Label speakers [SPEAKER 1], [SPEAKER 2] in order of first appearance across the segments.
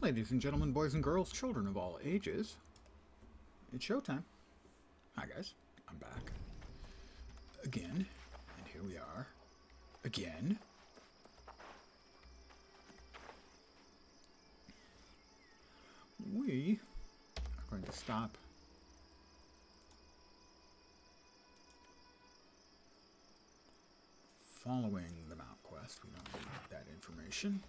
[SPEAKER 1] Ladies and gentlemen, boys and girls, children of all ages, it's showtime. Hi guys, I'm back. Again, and here we are. Again. We are going to stop following the Mount Quest. We don't need that information.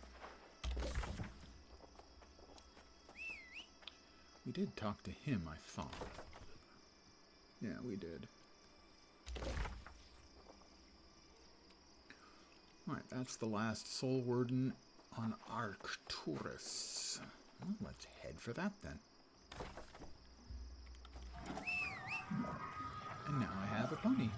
[SPEAKER 1] We did talk to him, I thought. Yeah, we did. Alright, that's the last Soul Warden on Arcturus. Well, let's head for that then. And now I have a pony.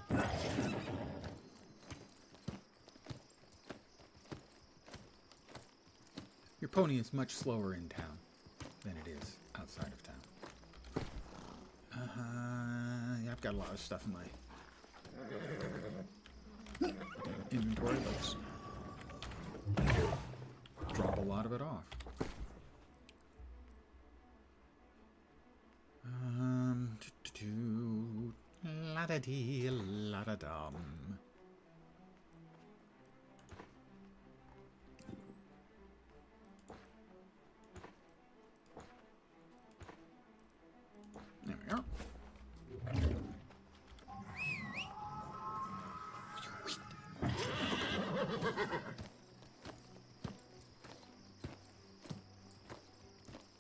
[SPEAKER 1] Your pony is much slower in town than it is outside of town. Yeah, I've got a lot of stuff in my inventory. Let's drop a lot of it off. La-da-dee, la-da-dum. There we are.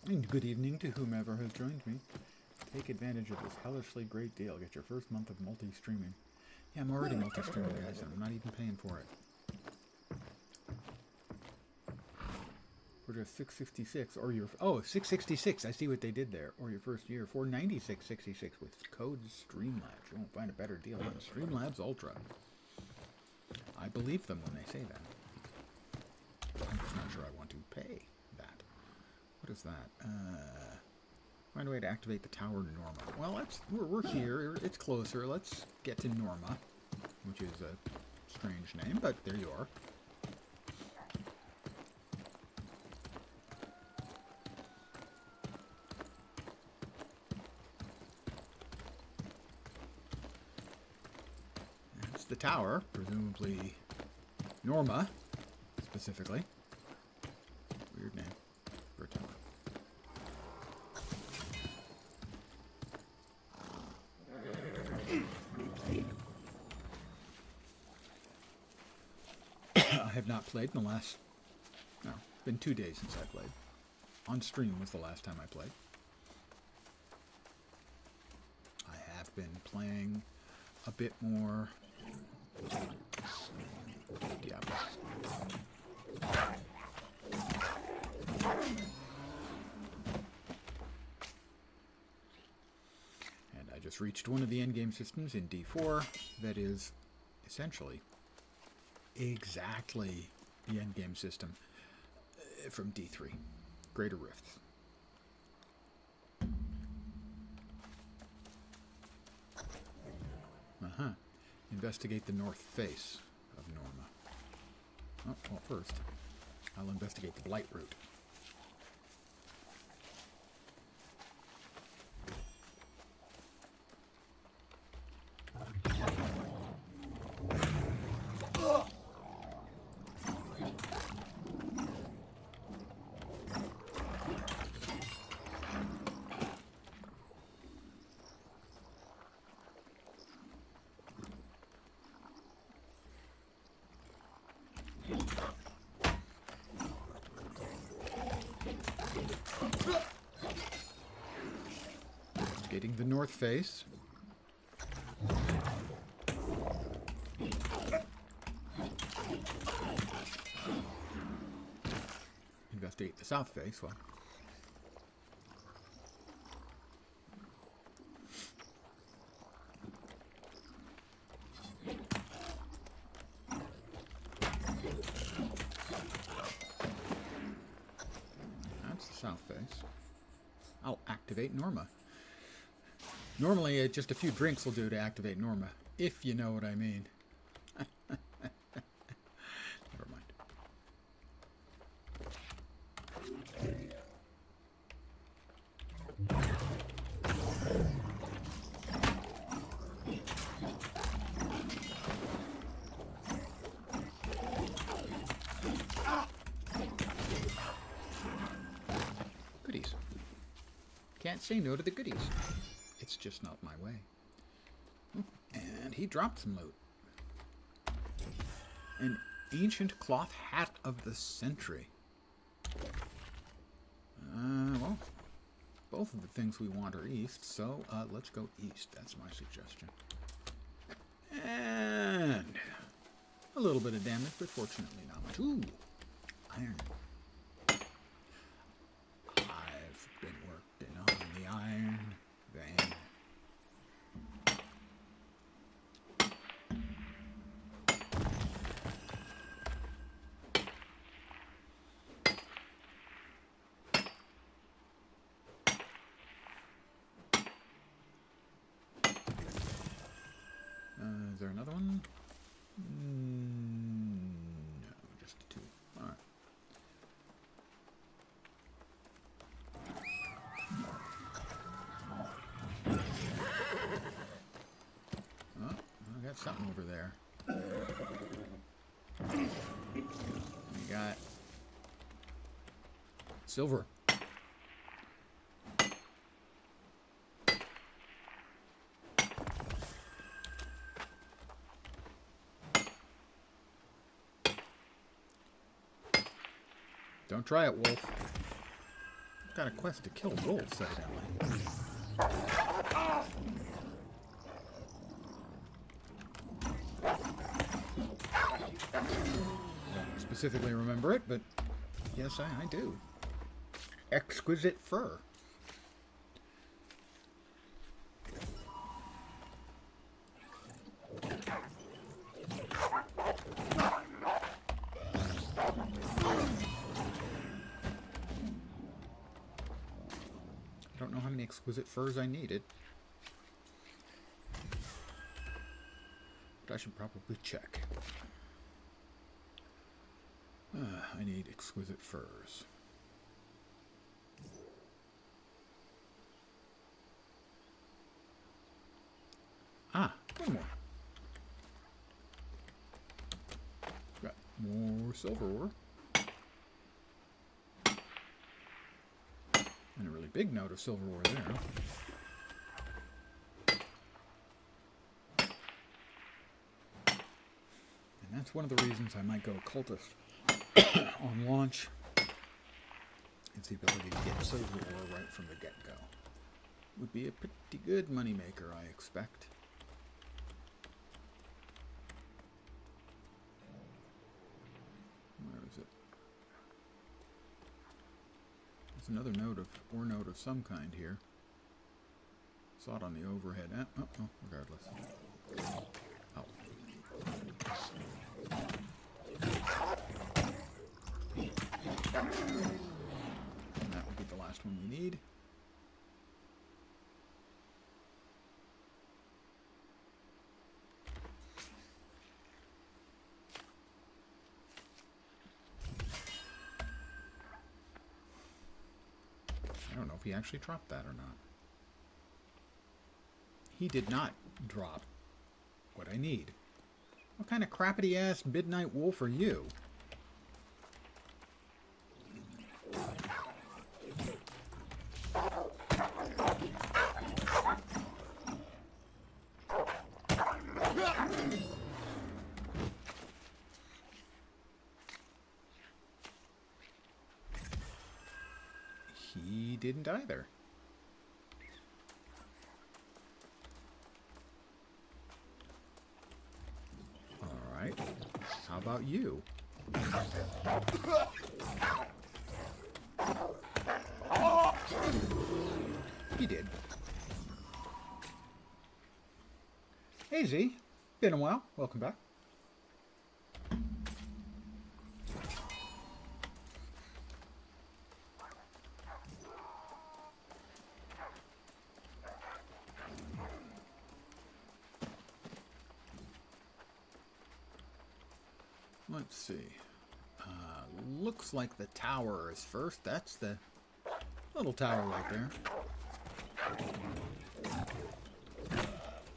[SPEAKER 1] And good evening to whomever has joined me. Take advantage of this hellishly great deal. Get your first month of multi-streaming. Yeah, I'm already multi-streaming, guys. I'm not even paying for it. For just $6.66, or your... Oh, $6.66. I see what they did there. Or your first year for $96.66 with code Streamlabs. You won't find a better deal than Streamlabs Ultra. I believe them when they say that. I'm just not sure I want to pay that. What is that? Find a way to activate the tower Norma. Well, we're here. It's closer. Let's get to Norma, which is a strange name, but there you are. That's the tower, presumably Norma, specifically. Weird name for a tower. I have not played in the last... No, it's been 2 days since I played. On stream was the last time I played. I have been playing a bit more Diablo. And I just reached one of the endgame systems in D4 that is essentially exactly the endgame system from D3. Greater Rifts. Investigate the north face of Norma. Oh, well, first, I'll investigate the Blight route. Getting the north face. Investigate the south face. Well, that's the south face. I'll activate Norma. Normally, just a few drinks will do to activate Norma, if you know what I mean. Never mind. goodies. Can't say no to the goodies. It's just not my way. And he dropped some loot. An ancient cloth hat of the century. Well, both of the things we want are east, so let's go east. That's my suggestion. And a little bit of damage, but fortunately not much. Ooh, iron. I've been working on the iron vein. Is there another one? No, just the two. All right. Oh, I got something over there. We got silver. Don't try it, wolf. I've got a quest to kill wolves, evidently. Don't specifically remember it, but yes, I do. Exquisite fur. I don't know how many exquisite furs I needed. But I should probably check. I need exquisite furs. Ah, one more. Got more silver ore. And a really big note of silver ore there. And that's one of the reasons I might go cultist on launch. It's the ability to get silver ore right from the get-go. Would be a pretty good moneymaker, I expect. Where is it? There's another ore node of some kind here. Saw it on the overhead. Oh, regardless. Oh. And that would be the last one we need. I don't know if he actually dropped that or not. He did not drop what I need. What kind of crappity ass midnight wolf are you? He didn't either. All right. How about you? He did. Hey Z, been a while. Welcome back. Let's see. Looks like the tower is first. That's the little tower right there.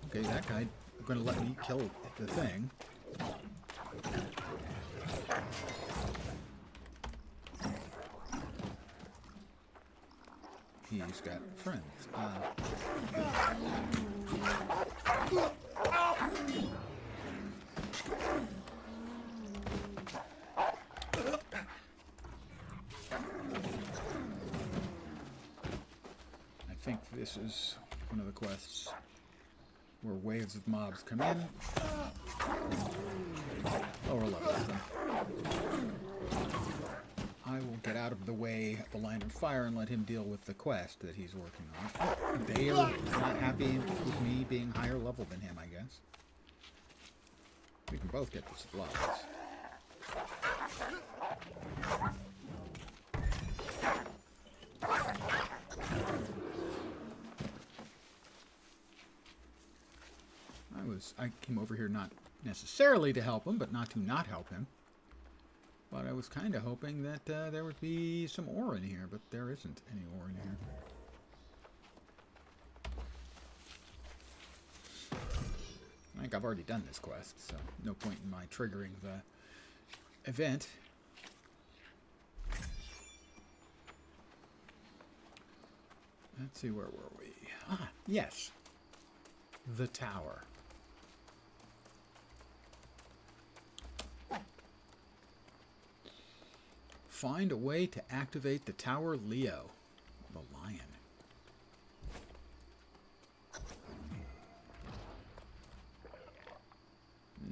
[SPEAKER 1] Okay, that guy going to let me kill the thing. he's got friends. I think this is one of the quests where waves of mobs come in. Lower levels then. I will get out of the way of the line of fire and let him deal with the quest that he's working on. They are not happy with me being higher level than him, I guess. We can both get the supplies. I came over here not necessarily to help him, but not to not help him. But I was kind of hoping that there would be some ore in here, but there isn't any ore in here. I think I've already done this quest, so no point in my triggering the event. Let's see, where were we? Ah, yes. The tower. Find a way to activate the tower Leo, the lion.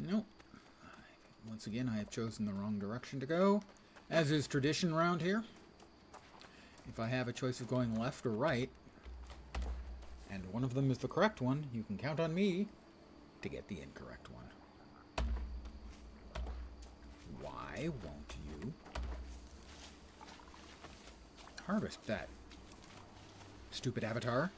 [SPEAKER 1] Nope. Once again, I have chosen the wrong direction to go, as is tradition around here. If I have a choice of going left or right, and one of them is the correct one, you can count on me to get the incorrect one. Why won't you harvest that, stupid avatar?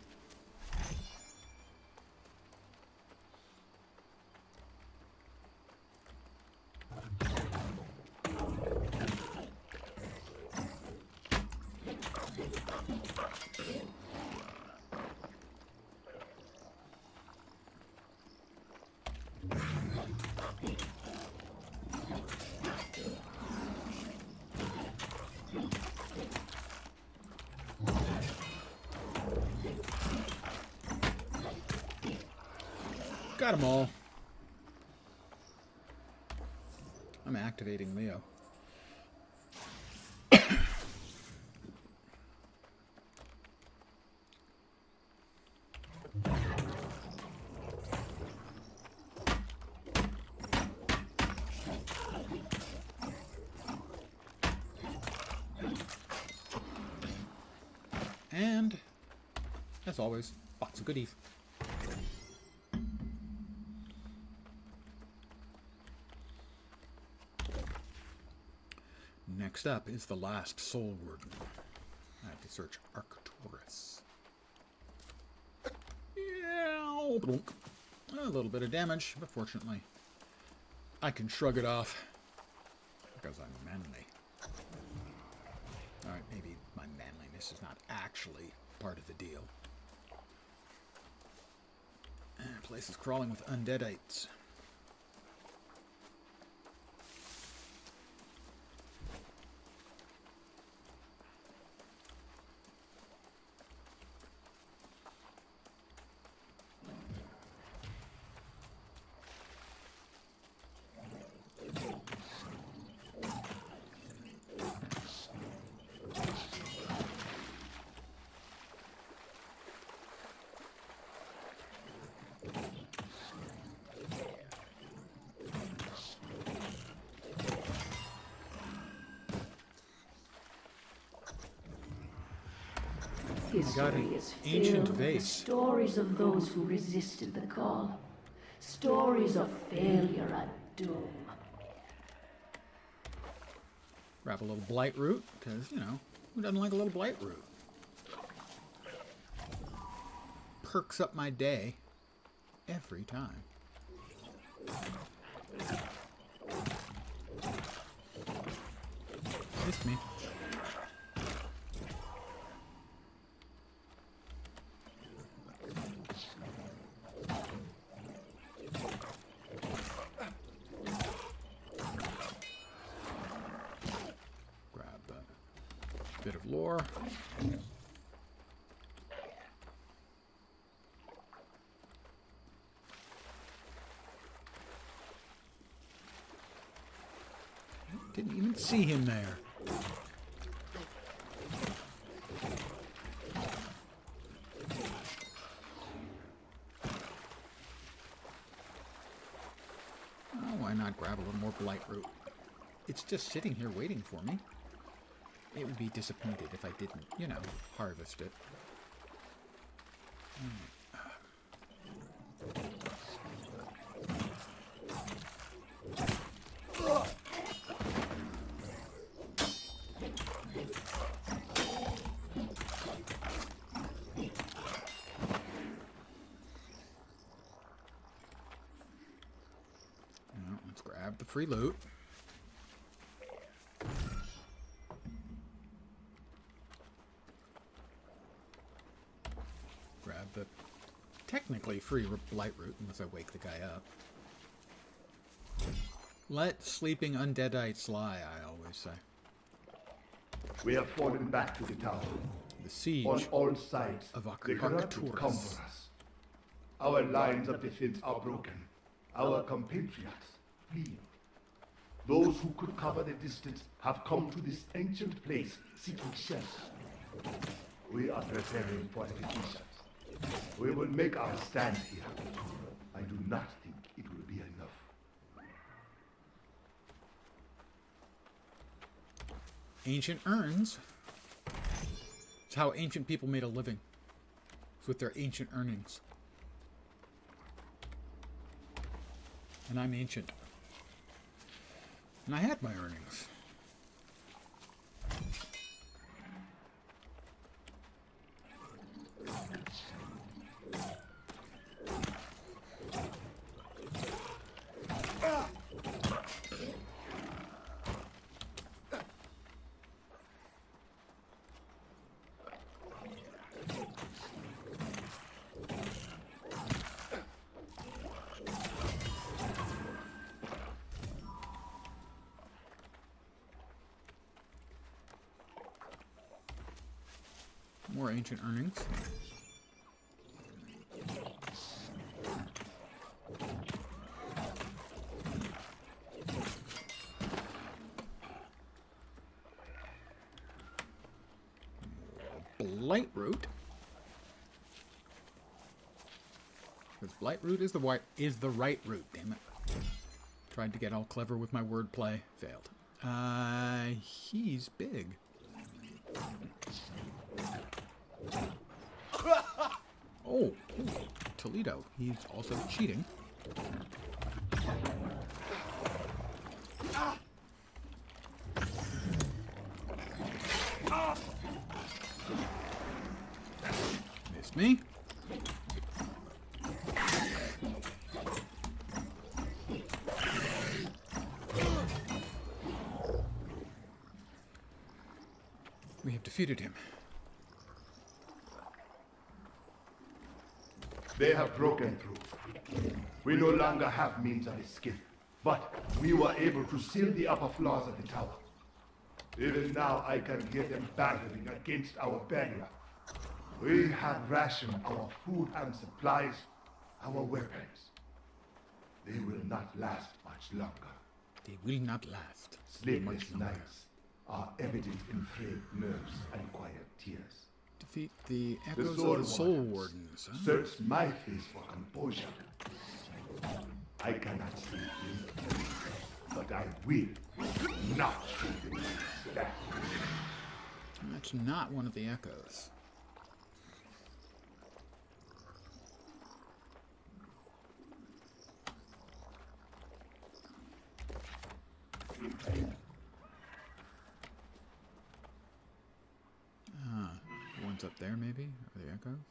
[SPEAKER 1] Got them all. I'm activating Leo. And, as always, lots of goodies. Next up is the last Soul Warden. I have to search Arcturus. Yeah, a little bit of damage, but fortunately, I can shrug it off because I'm manly. Alright, maybe my manliness is not actually part of the deal. And the place is crawling with undeadites.
[SPEAKER 2] History is filled with the stories of those who resisted the call. Stories of failure and doom.
[SPEAKER 1] Grab a little blight root, because, you know, who doesn't like a little blight root? Perks up my day every time. Missed me. Bit of lore. don't see him there. Oh, why not grab a little more blight root? It's just sitting here waiting for me. It would be disappointed if I didn't, you know, harvest it. Now, let's grab the free loot. Grab the technically free blight root unless I wake the guy up. Let sleeping undeadites lie, I always say.
[SPEAKER 3] We have fallen back to the tower.
[SPEAKER 1] The siege
[SPEAKER 3] On all sides,
[SPEAKER 1] of
[SPEAKER 3] they cannot come for us. Our lines of defense are broken. Our compatriots flee. Those who could cover the distance have come to this ancient place seeking shelter. We are preparing fortifications. We will make our stand here. I do not think it will be enough.
[SPEAKER 1] Ancient urns. It's how ancient people made a living. It's with their ancient earnings. And I'm ancient. And I had my earnings. More ancient earnings. Blight root. Because blight root is the right route. Damn it! Tried to get all clever with my wordplay. Failed. He's big. Oh, Toledo. He's also cheating. Missed me. We have defeated him.
[SPEAKER 3] They have broken through. We no longer have means of escape, but we were able to seal the upper floors of the tower. Even now I can hear them battering against our barrier. We have rationed our food and supplies, our weapons. They will not last much longer.
[SPEAKER 1] They will not last.
[SPEAKER 3] Sleepless nights are evident in frayed nerves and quiet tears.
[SPEAKER 1] Defeat the echoes of the soul wardens. Huh?
[SPEAKER 3] Search my face for composure. I cannot save you, but I will not show them that.
[SPEAKER 1] That's not one of the echoes. The ones up there, maybe? Are the echoes?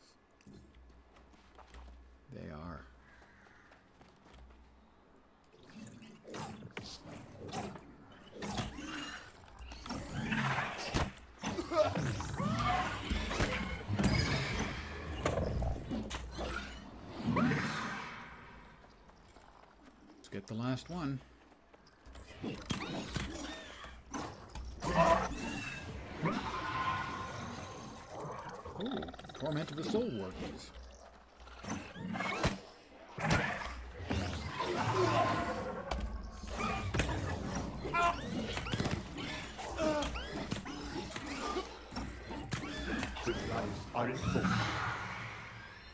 [SPEAKER 1] They are. Let's get the last one. Oh, torment of the soul wardens.
[SPEAKER 3] bodies are exposed.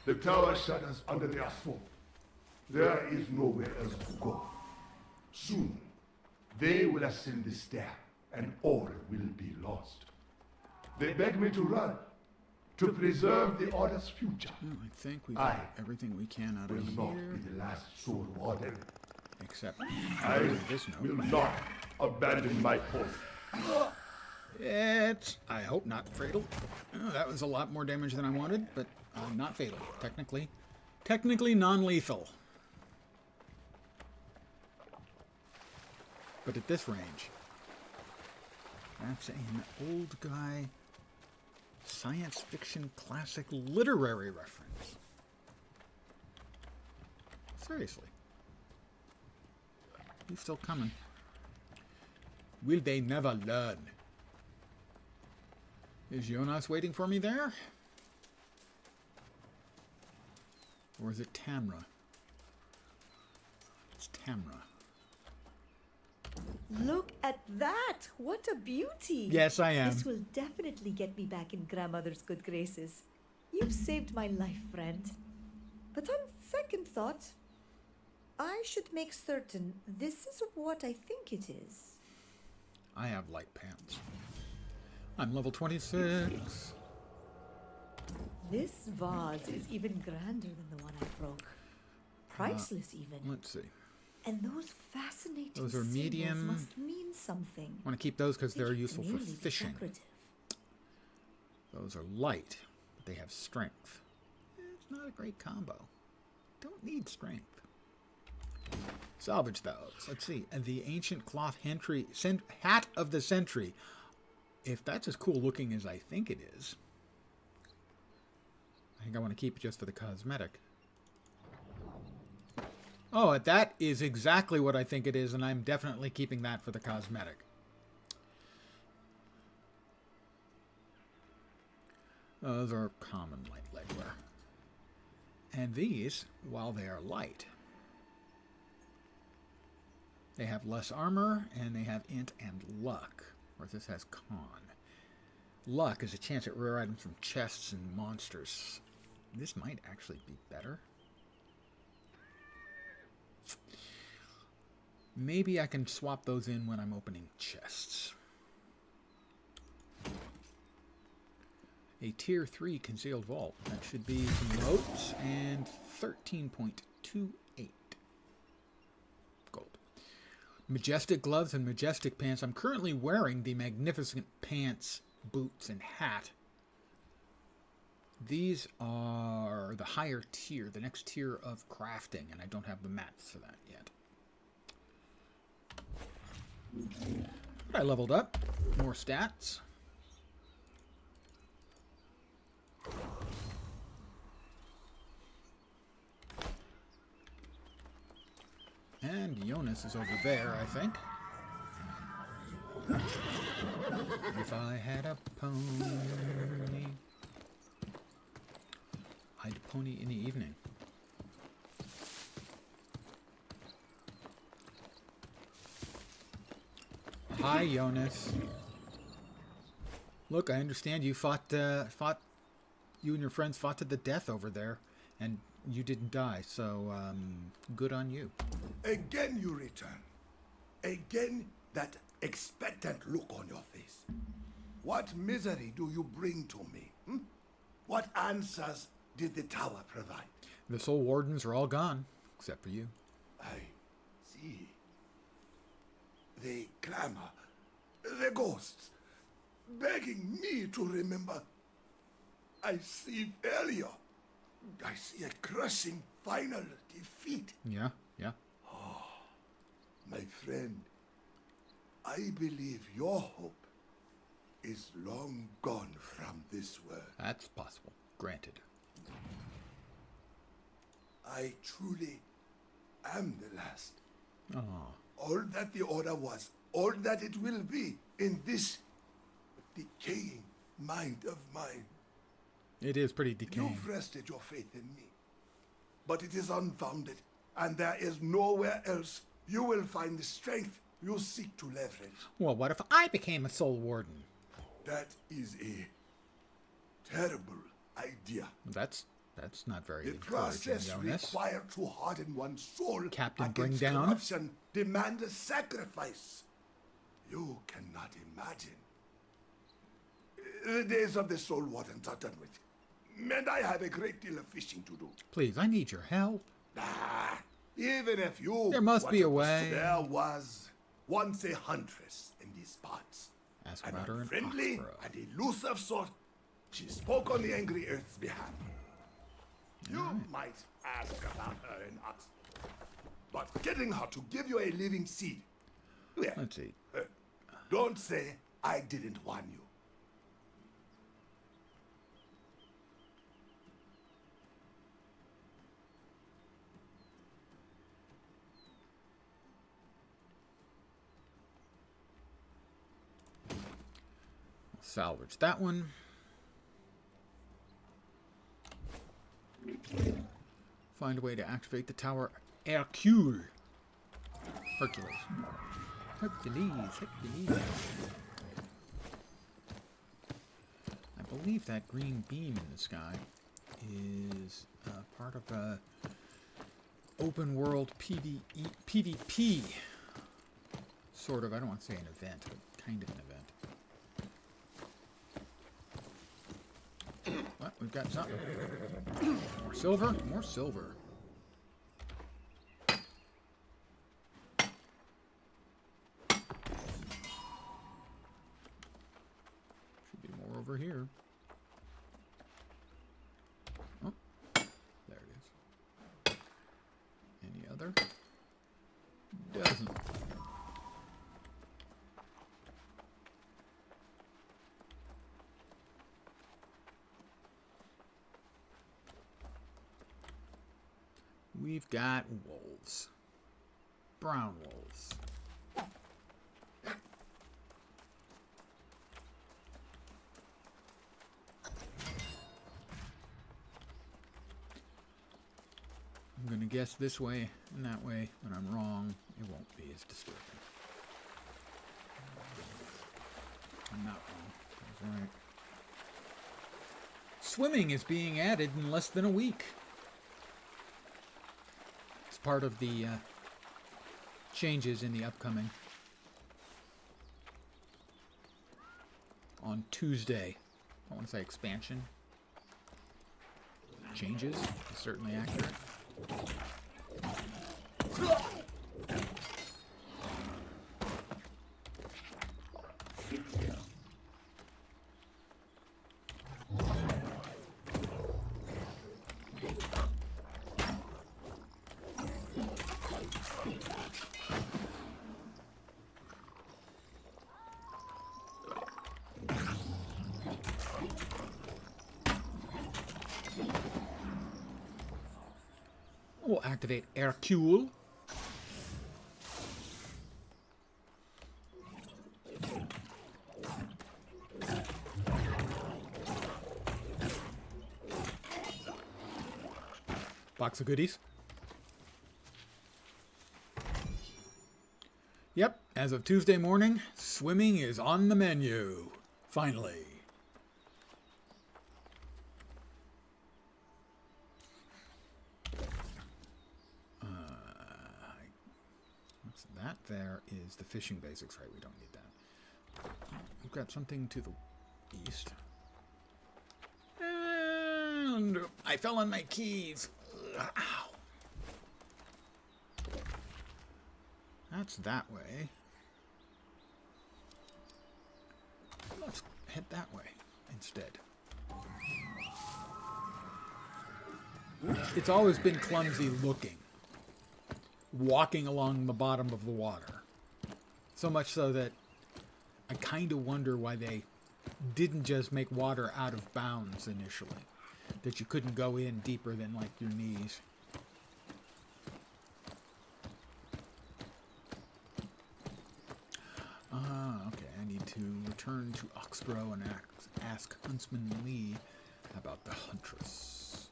[SPEAKER 3] The tower shudders under the assault. There is nowhere else to go. Soon, they will ascend the stair, and all will be lost. They beg me to run, to preserve the Order's future.
[SPEAKER 1] Well, I think we've
[SPEAKER 3] I
[SPEAKER 1] got everything we can out
[SPEAKER 3] Will
[SPEAKER 1] of
[SPEAKER 3] not
[SPEAKER 1] here.
[SPEAKER 3] be the last Soul Warden.
[SPEAKER 1] Except
[SPEAKER 3] I
[SPEAKER 1] this note.
[SPEAKER 3] will not abandon my post.
[SPEAKER 1] It's, I hope, not fatal. Oh, that was a lot more damage than I wanted, but not fatal. Technically non-lethal. But at this range, that's an old guy science fiction classic literary reference. Seriously. He's still coming. Will they never learn? Is Jonas waiting for me there? Or is it Tamra? It's Tamra.
[SPEAKER 4] Look at that! What a beauty!
[SPEAKER 1] Yes, I am.
[SPEAKER 4] This will definitely get me back in grandmother's good graces. You've saved my life, friend. But on second thought, I should make certain this is what I think it is.
[SPEAKER 1] I have light pants. I'm level 26.
[SPEAKER 4] This vase is even grander than the one I broke. Priceless, even.
[SPEAKER 1] Let's see.
[SPEAKER 4] And those fascinating
[SPEAKER 1] Those are
[SPEAKER 4] symbols
[SPEAKER 1] medium.
[SPEAKER 4] must mean something.
[SPEAKER 1] I want to keep those because they're
[SPEAKER 4] Think
[SPEAKER 1] useful for
[SPEAKER 4] merely
[SPEAKER 1] fishing.
[SPEAKER 4] decorative.
[SPEAKER 1] Those are light, but they have strength. It's not a great combo. Don't need strength. Salvage those. Let's see. And the ancient cloth hat of the century. If that's as cool looking as I think it is, I think I want to keep it just for the cosmetic. Oh, that is exactly what I think it is, and I'm definitely keeping that for the cosmetic. Those are common light legwear. And these, while they are light, they have less armor, and they have int and luck, whereas this has con. Luck is a chance at rare items from chests and monsters. This might actually be better. Maybe I can swap those in when I'm opening chests. A tier 3 concealed vault. That should be some moats and 13.28 gold. Majestic gloves and majestic pants. I'm currently wearing the magnificent pants, boots, and hat. These are the higher tier, the next tier of crafting, and I don't have the mats for that yet. But I leveled up. More stats. And Jonas is over there, I think. If I had a pony, I'd pony in the evening. Hi, Jonas. Look, I understand you you and your friends fought to the death over there, and you didn't die, so, good on you.
[SPEAKER 3] Again you return. Again that expectant look on your face. What misery do you bring to me? What answers did the tower provide?
[SPEAKER 1] The Soul Wardens are all gone, except for you.
[SPEAKER 3] I see. They clamor, the ghosts, begging me to remember. I see failure. I see a crushing final defeat.
[SPEAKER 1] Yeah.
[SPEAKER 3] My friend, I believe your hope is long gone from this world.
[SPEAKER 1] That's possible. Granted.
[SPEAKER 3] I truly am the last.
[SPEAKER 1] Oh.
[SPEAKER 3] All that the Order was, all that it will be in this decaying mind of mine.
[SPEAKER 1] It is pretty decaying.
[SPEAKER 3] You've rested your faith in me, but it is unfounded, and there is nowhere else you will find the strength you seek to leverage.
[SPEAKER 1] Well, what if I became a Soul Warden?
[SPEAKER 3] That is a terrible idea.
[SPEAKER 1] That's not very
[SPEAKER 3] The
[SPEAKER 1] encouraging,
[SPEAKER 3] process
[SPEAKER 1] Jonas.
[SPEAKER 3] required to harden one's soul
[SPEAKER 1] Captain, bring
[SPEAKER 3] against
[SPEAKER 1] down.
[SPEAKER 3] corruption demand a sacrifice. You cannot imagine. The days of the soul wardens are done with. And I have a great deal of fishing to do.
[SPEAKER 1] Please, I need your help.
[SPEAKER 3] Even if you...
[SPEAKER 1] There must be a
[SPEAKER 3] wanted-
[SPEAKER 1] way.
[SPEAKER 3] There was once a huntress in these parts.
[SPEAKER 1] Ask
[SPEAKER 3] An
[SPEAKER 1] about her in
[SPEAKER 3] unfriendly
[SPEAKER 1] Oxborough.
[SPEAKER 3] and elusive sort. She spoke on the angry earth's behalf. You might ask about her in Oxford. But getting her to give you a living seed. Well,
[SPEAKER 1] Let's see.
[SPEAKER 3] don't say I didn't warn you.
[SPEAKER 1] Salvage that one. Find a way to activate the tower Hercule. Hercules. Hercules. I believe that green beam in the sky is part of a open world PvP sort of, I don't want to say an event, but kind of an event. What? We've got something. More silver? More silver. Should be more over here. Oh, there it is. Any other? Doesn't. We've got wolves. Brown wolves. I'm going to guess this way and that way. When I'm wrong, it won't be as disturbing. I'm not wrong. That's right. Swimming is being added in less than a week. Part of the changes in the upcoming on Tuesday. I want to say expansion. Changes is certainly accurate. We'll activate Hercule. Box of goodies. Yep, as of Tuesday morning, swimming is on the menu. Finally. That there is the fishing basics, right? We don't need that. We've got something to the east. And I fell on my keys. Ow. That's that way. Let's head that way instead. It's always been clumsy looking. Walking along the bottom of the water. So much so that I kind of wonder why they didn't just make water out of bounds initially. That you couldn't go in deeper than like your knees. Okay. I need to return to Oxborough and ask Huntsman Lee about the Huntress.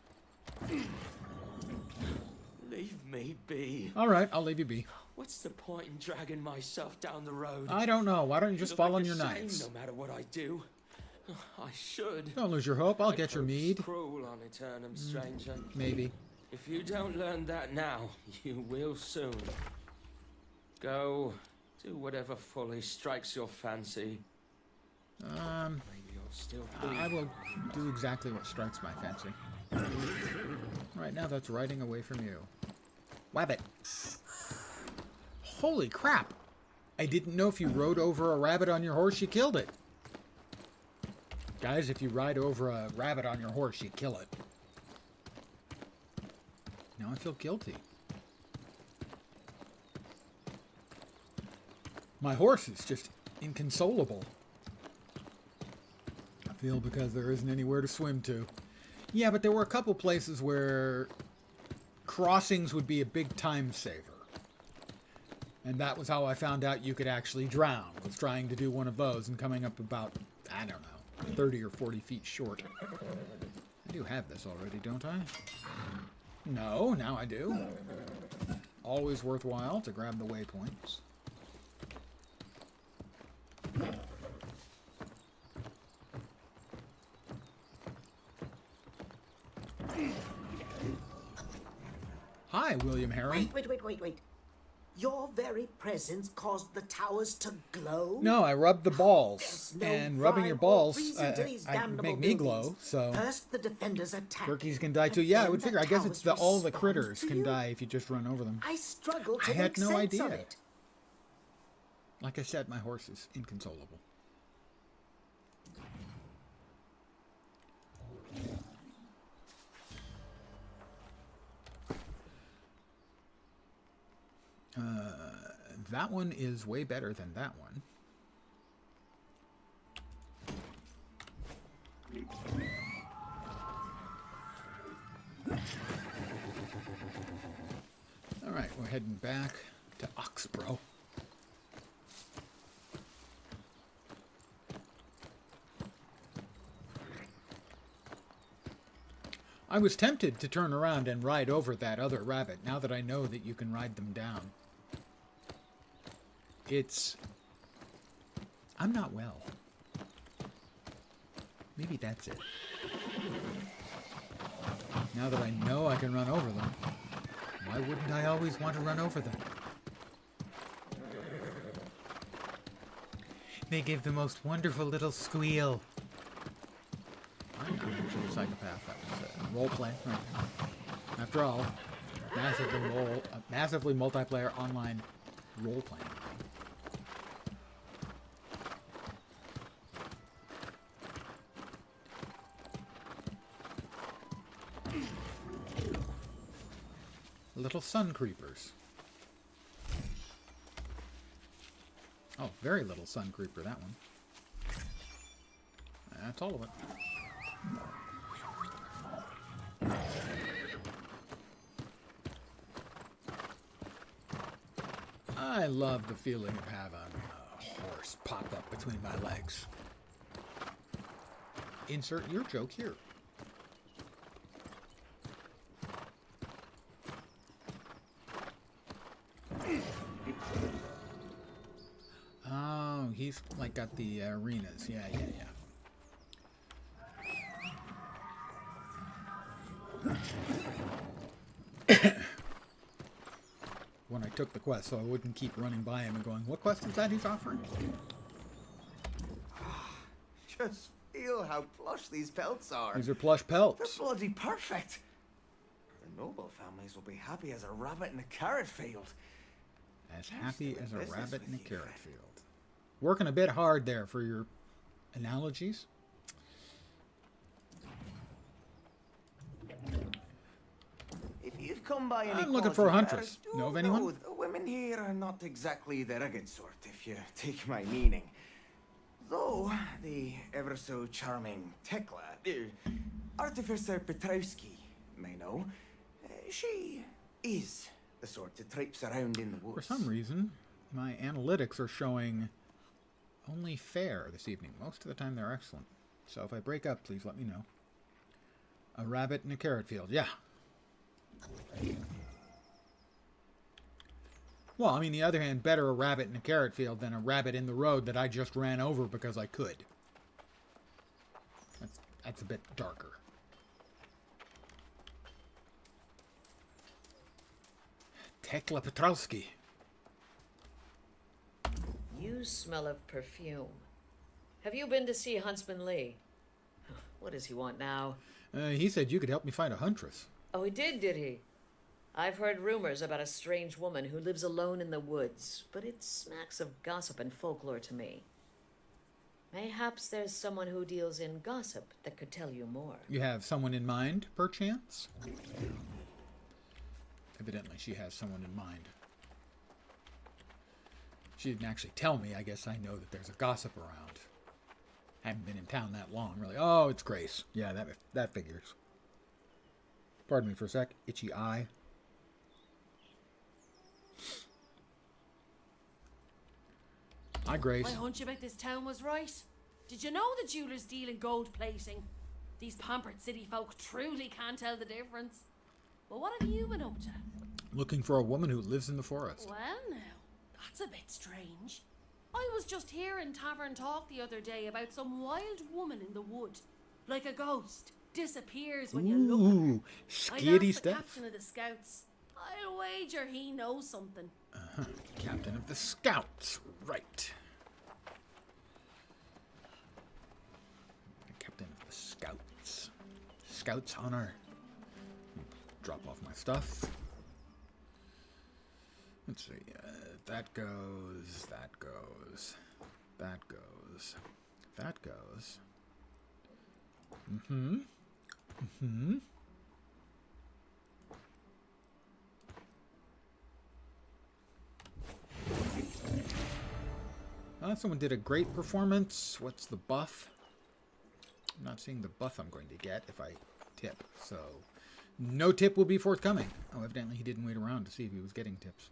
[SPEAKER 5] Leave me be.
[SPEAKER 1] All right, I'll leave you be.
[SPEAKER 5] What's the point in dragging myself down the road?
[SPEAKER 1] I don't know. Why don't you just
[SPEAKER 5] Look
[SPEAKER 1] fall
[SPEAKER 5] like
[SPEAKER 1] on
[SPEAKER 5] a
[SPEAKER 1] your
[SPEAKER 5] shame
[SPEAKER 1] knives?
[SPEAKER 5] No matter what I do, I should.
[SPEAKER 1] Don't lose your hope. I'll
[SPEAKER 5] My
[SPEAKER 1] get your
[SPEAKER 5] hope's
[SPEAKER 1] mead.
[SPEAKER 5] Cruel on Eternum, stranger.
[SPEAKER 1] Maybe.
[SPEAKER 5] If you don't learn that now, you will soon. Go, do whatever folly strikes your fancy. Maybe you'll still be.
[SPEAKER 1] I will do exactly what strikes my fancy. Right now, that's riding away from you. Wabbit. Holy crap! I didn't know if you rode over a rabbit on your horse, you killed it. Guys, if you ride over a rabbit on your horse, you kill it. Now I feel guilty. My horse is just inconsolable. I feel because there isn't anywhere to swim to. Yeah, but there were a couple places where crossings would be a big time saver. And that was how I found out you could actually drown, was trying to do one of those and coming up about, I don't know, 30 or 40 feet short. I do have this already, don't I? No, now I do. Always worthwhile to grab the waypoints. Hi, William Herring.
[SPEAKER 6] Wait. Your very presence caused the towers to glow?
[SPEAKER 1] No, I rubbed the balls.
[SPEAKER 6] There's no
[SPEAKER 1] And rubbing your
[SPEAKER 6] rhyme or
[SPEAKER 1] balls
[SPEAKER 6] reason to these
[SPEAKER 1] I
[SPEAKER 6] damnable
[SPEAKER 1] make me glow,
[SPEAKER 6] buildings.
[SPEAKER 1] so
[SPEAKER 6] First the defenders attack.
[SPEAKER 1] turkeys can die too.
[SPEAKER 6] and
[SPEAKER 1] Yeah, I
[SPEAKER 6] then
[SPEAKER 1] would
[SPEAKER 6] the
[SPEAKER 1] figure. I guess it's
[SPEAKER 6] towers
[SPEAKER 1] all the
[SPEAKER 6] respond
[SPEAKER 1] critters
[SPEAKER 6] to
[SPEAKER 1] can
[SPEAKER 6] you.
[SPEAKER 1] die if you just run over them.
[SPEAKER 6] I struggle to
[SPEAKER 1] I had
[SPEAKER 6] make
[SPEAKER 1] no
[SPEAKER 6] sense
[SPEAKER 1] idea.
[SPEAKER 6] of it.
[SPEAKER 1] Like I said, my horse is inconsolable. That one is way better than that one. All right, we're heading back to Oxborough. I was tempted to turn around and ride over that other rabbit, now that I know that you can ride them down. I'm not well. Maybe that's it. Now that I know I can run over them, why wouldn't I always want to run over them? They give the most wonderful little squeal. I'm not actually a psychopath. That was a role play. Right. After all, massively multiplayer online role playing. Little sun creepers. Oh, very little sun creeper, that one. That's all of it. I love the feeling of having a horse pop up between my legs. Insert your joke here. Oh, he's like got the arenas. Yeah. When I took the quest, so I wouldn't keep running by him and going, what quest is that he's offering?
[SPEAKER 7] Just feel how plush these pelts are.
[SPEAKER 1] These are plush
[SPEAKER 7] They're
[SPEAKER 1] pelts.
[SPEAKER 7] bloody perfect. The noble families will be happy as a rabbit in a carrot field.
[SPEAKER 1] As happy as a
[SPEAKER 7] business
[SPEAKER 1] rabbit in a
[SPEAKER 7] with you,
[SPEAKER 1] carrot
[SPEAKER 7] friend.
[SPEAKER 1] field. Working a bit hard there for your analogies.
[SPEAKER 7] If you've come by any
[SPEAKER 1] I'm looking for a
[SPEAKER 7] quality
[SPEAKER 1] huntress.
[SPEAKER 7] matters, do
[SPEAKER 1] Know of anyone?
[SPEAKER 7] The women here are not exactly the rugged sort, if you take my meaning. Though the ever so charming Tekla, Artificer Petrowski, may know, she is the sort that traipse around in the woods.
[SPEAKER 1] For some reason, my analytics are showing only fair this evening. Most of the time they're excellent. So if I break up, please let me know. A rabbit in a carrot field. Yeah. Well, I mean, the other hand, better a rabbit in a carrot field than a rabbit in the road that I just ran over because I could. That's a bit darker. Tekla Petrowski.
[SPEAKER 8] You smell of perfume. Have you been to see Huntsman Lee? What does he want now?
[SPEAKER 1] He said you could help me find a huntress.
[SPEAKER 8] Oh, he did he? I've heard rumors about a strange woman who lives alone in the woods, but it smacks of gossip and folklore to me. Mayhaps there's someone who deals in gossip that could tell you more.
[SPEAKER 1] You have someone in mind, perchance? Evidently, she has someone in mind. She didn't actually tell me. I guess I know that there's a gossip around. Haven't been in town that long, really. Oh, it's Grace. Yeah, that figures. Pardon me for a sec. Itchy eye. Hi, Grace.
[SPEAKER 9] My hunch about this town was right. Did you know the jewelers deal in gold plating? These pampered city folk truly can't tell the difference. But what have you been up to?
[SPEAKER 1] Looking for a woman who lives in the forest.
[SPEAKER 9] Well, now, that's a bit strange. I was just hearing tavern talk the other day about some wild woman in the wood. Like a ghost. Disappears when you look at her.
[SPEAKER 1] Ooh,
[SPEAKER 9] I'd
[SPEAKER 1] skitty
[SPEAKER 9] ask the
[SPEAKER 1] stuff.
[SPEAKER 9] captain of the scouts. I'll wager he knows something.
[SPEAKER 1] Captain of the Scouts. Right. Captain of the Scouts. Scouts honor. Drop off my stuff. Let's see. That goes. That goes. That goes. That goes. Mm-hmm. Mm-hmm. Someone did a great performance. What's the buff? I'm not seeing the buff I'm going to get if I tip. So, no tip will be forthcoming. Oh, evidently he didn't wait around to see if he was getting tips.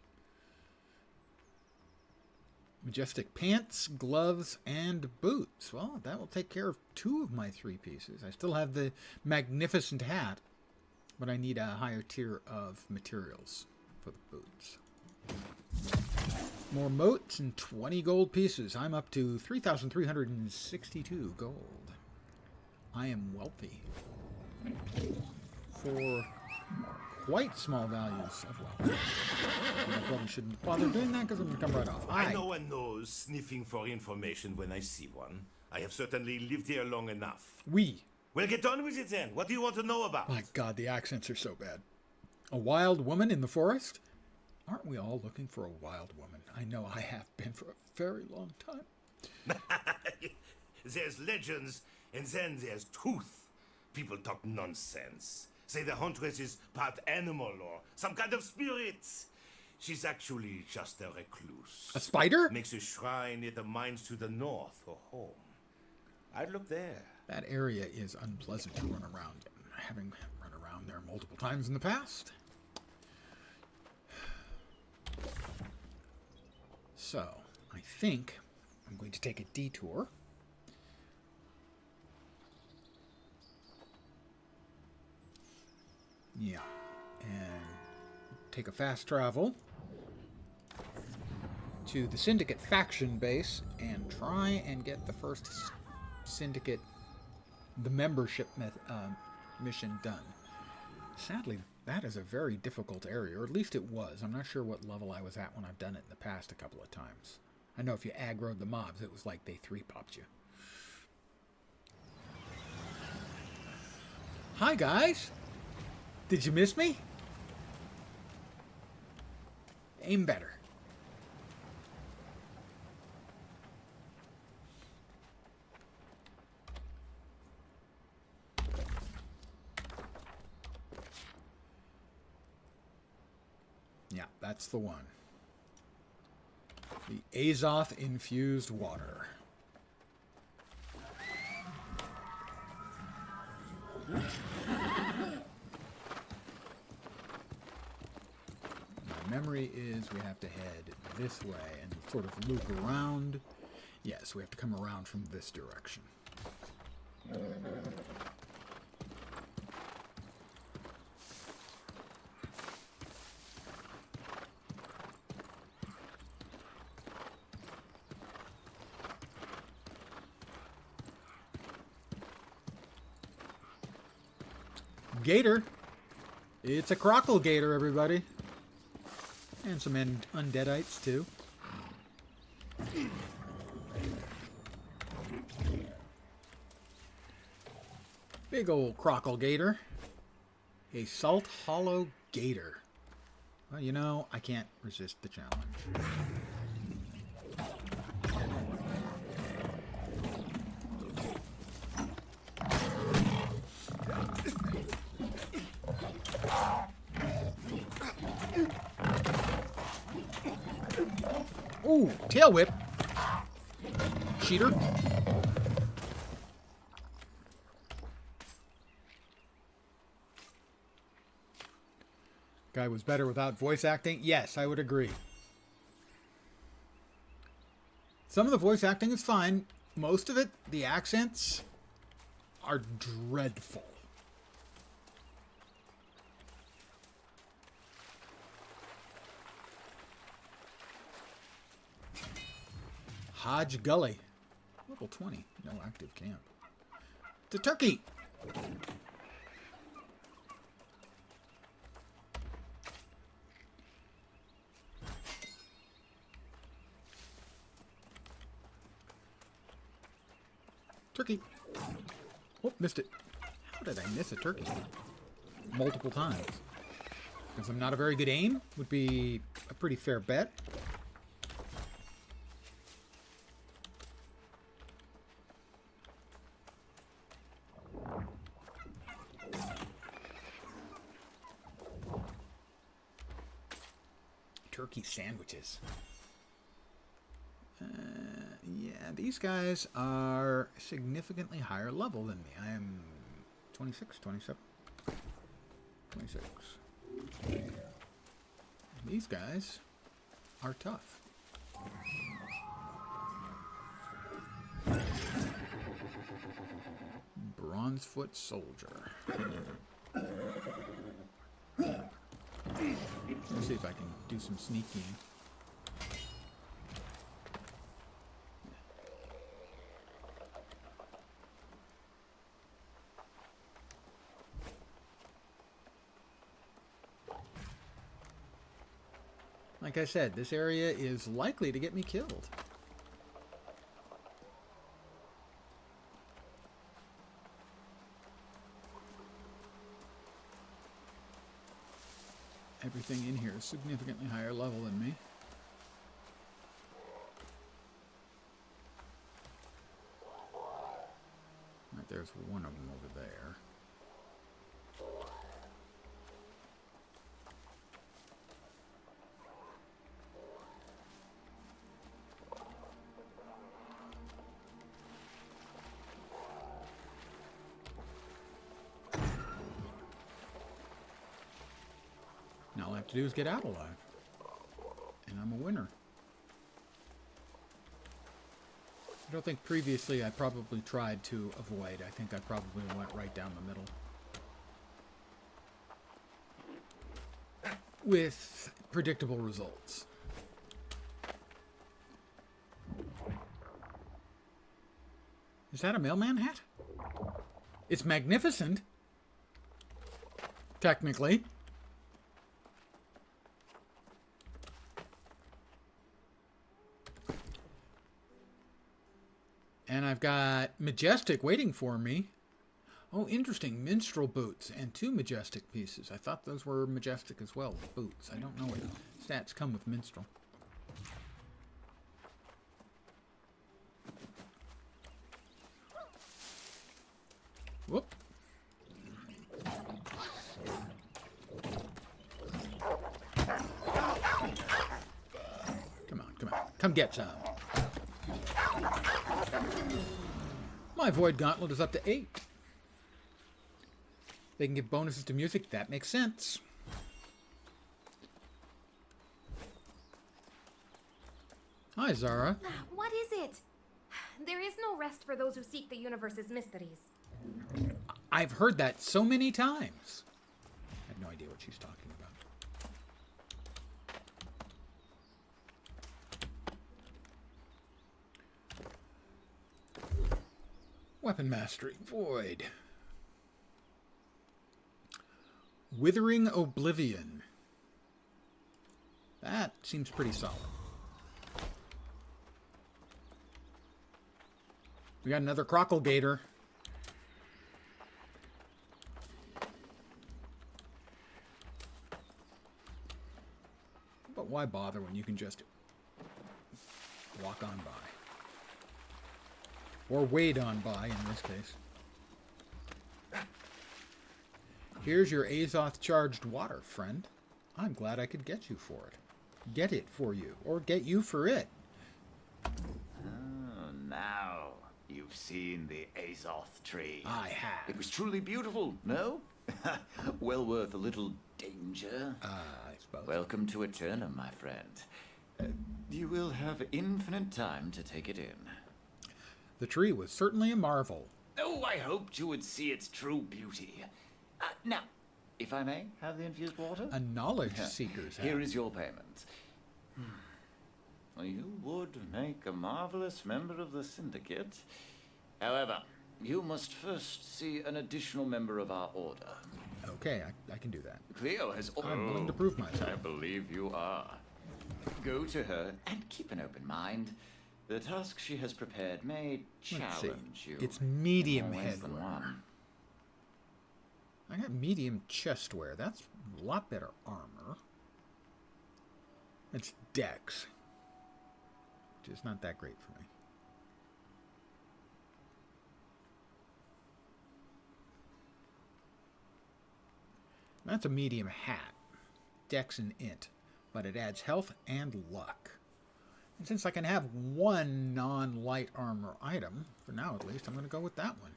[SPEAKER 1] Majestic pants, gloves, and boots. Well, that will take care of 2 of my 3 pieces. I still have the magnificent hat, but I need a higher tier of materials for the boots. More moats and 20 gold pieces. I'm up to 3,362 gold. I am wealthy. For quite small values of wealth. I probably shouldn't bother doing that because I'm going to come right off.
[SPEAKER 10] I know one knows sniffing for information when I see one. I have certainly lived here long enough.
[SPEAKER 1] We.
[SPEAKER 10] Well, get on with it then. What do you want to know about?
[SPEAKER 1] My God, the accents are so bad. A wild woman in the forest? Aren't we all looking for a wild woman? I know I have been for a very long time.
[SPEAKER 10] There's legends, and then there's truth. People talk nonsense. Say the huntress is part animal or some kind of spirit. She's actually just a recluse.
[SPEAKER 1] A spider?
[SPEAKER 10] Makes a shrine near the mines to the north her home. I'd look there.
[SPEAKER 1] That area is unpleasant to run around in, having run around there multiple times in the past. So, I think I'm going to take a detour. Yeah, and take a fast travel to the Syndicate faction base and try and get the first Syndicate, the membership mission done. Sadly, that is a very difficult area, or at least it was. I'm not sure what level I was at when I've done it in the past a couple of times. I know if you aggroed the mobs, it was like they 3-popped you. Hi, guys! Did you miss me? Aim better. Yeah, that's the one. The Azoth infused water. My memory is we have to head this way and sort of loop around. Yes, we have to come around from this direction. Gator. It's a crockle gator, everybody. And some undeadites, too. Big old crockle gator. A salt hollow gator. Well, you know, I can't resist the challenge. Ooh, tail whip. Cheater. Guy was better without voice acting? Yes, I would agree. Some of the voice acting is fine. Most of it, the accents, are dreadful. Hodge Gully. Level 20. No active camp. The turkey! Turkey. Oh, missed it. How did I miss a turkey? Multiple times. Because I'm not a very good aim, would be a pretty fair bet. Turkey sandwiches. Yeah, these guys are significantly higher level than me. I am 26, 27, 26. These guys are tough. Bronzefoot soldier. Let's see if I can do some sneaking. Like I said, this area is likely to get me killed. Everything in here is significantly higher level than me. Right, there's one of them over there. Now all I have to do is get out alive. And I'm a winner. I don't think previously I probably tried to avoid. I think I probably went right down the middle. With predictable results. Is that a mailman hat? It's magnificent. Technically. And I've got Majestic waiting for me. Oh, interesting. Minstrel boots and 2 Majestic pieces. I thought those were Majestic as well, the boots. I don't know what stats come with Minstrel. Whoop. Come on, come on. Come get some. My Void Gauntlet is up to 8. They can give bonuses to music. That makes sense. Hi, Zara.
[SPEAKER 11] What is it? There is no rest for those who seek the universe's mysteries.
[SPEAKER 1] I've heard that so many times. I have no idea what she's talking about. Weapon Mastery, Void. Withering Oblivion. That seems pretty solid. We got another Crockle Gator. But why bother when you can just walk on by? Or wade on by, in this case. Here's your Azoth charged water, friend. I'm glad I could get you for it. Get it for you, or get you for it.
[SPEAKER 12] Oh, now you've seen the Azoth tree.
[SPEAKER 1] I have.
[SPEAKER 12] It was truly beautiful, no? Well worth a little danger.
[SPEAKER 1] I suppose.
[SPEAKER 12] Welcome to Eternum, my friend. You will have infinite time to take it in.
[SPEAKER 1] The tree was certainly a marvel.
[SPEAKER 12] Oh, I hoped you would see its true beauty. Now, if I may have the infused water?
[SPEAKER 1] A knowledge seeker's hat.
[SPEAKER 12] Here is your payment. You would make a marvelous member of the Syndicate. However, you must first see an additional member of our order.
[SPEAKER 1] Okay, I can do that.
[SPEAKER 12] Cleo has...
[SPEAKER 1] I'm willing to prove myself.
[SPEAKER 12] I believe you are. Go to her and keep an open mind. The task she has prepared may challenge you.
[SPEAKER 1] It's medium
[SPEAKER 12] in more ways
[SPEAKER 1] head
[SPEAKER 12] than
[SPEAKER 1] wear.
[SPEAKER 12] one.
[SPEAKER 1] I got medium chest wear. That's a lot better armor. It's dex. Which is not that great for me. That's a medium hat. Dex and int. But it adds health and luck. And since I can have one non-light armor item, for now at least, I'm going to go with that one.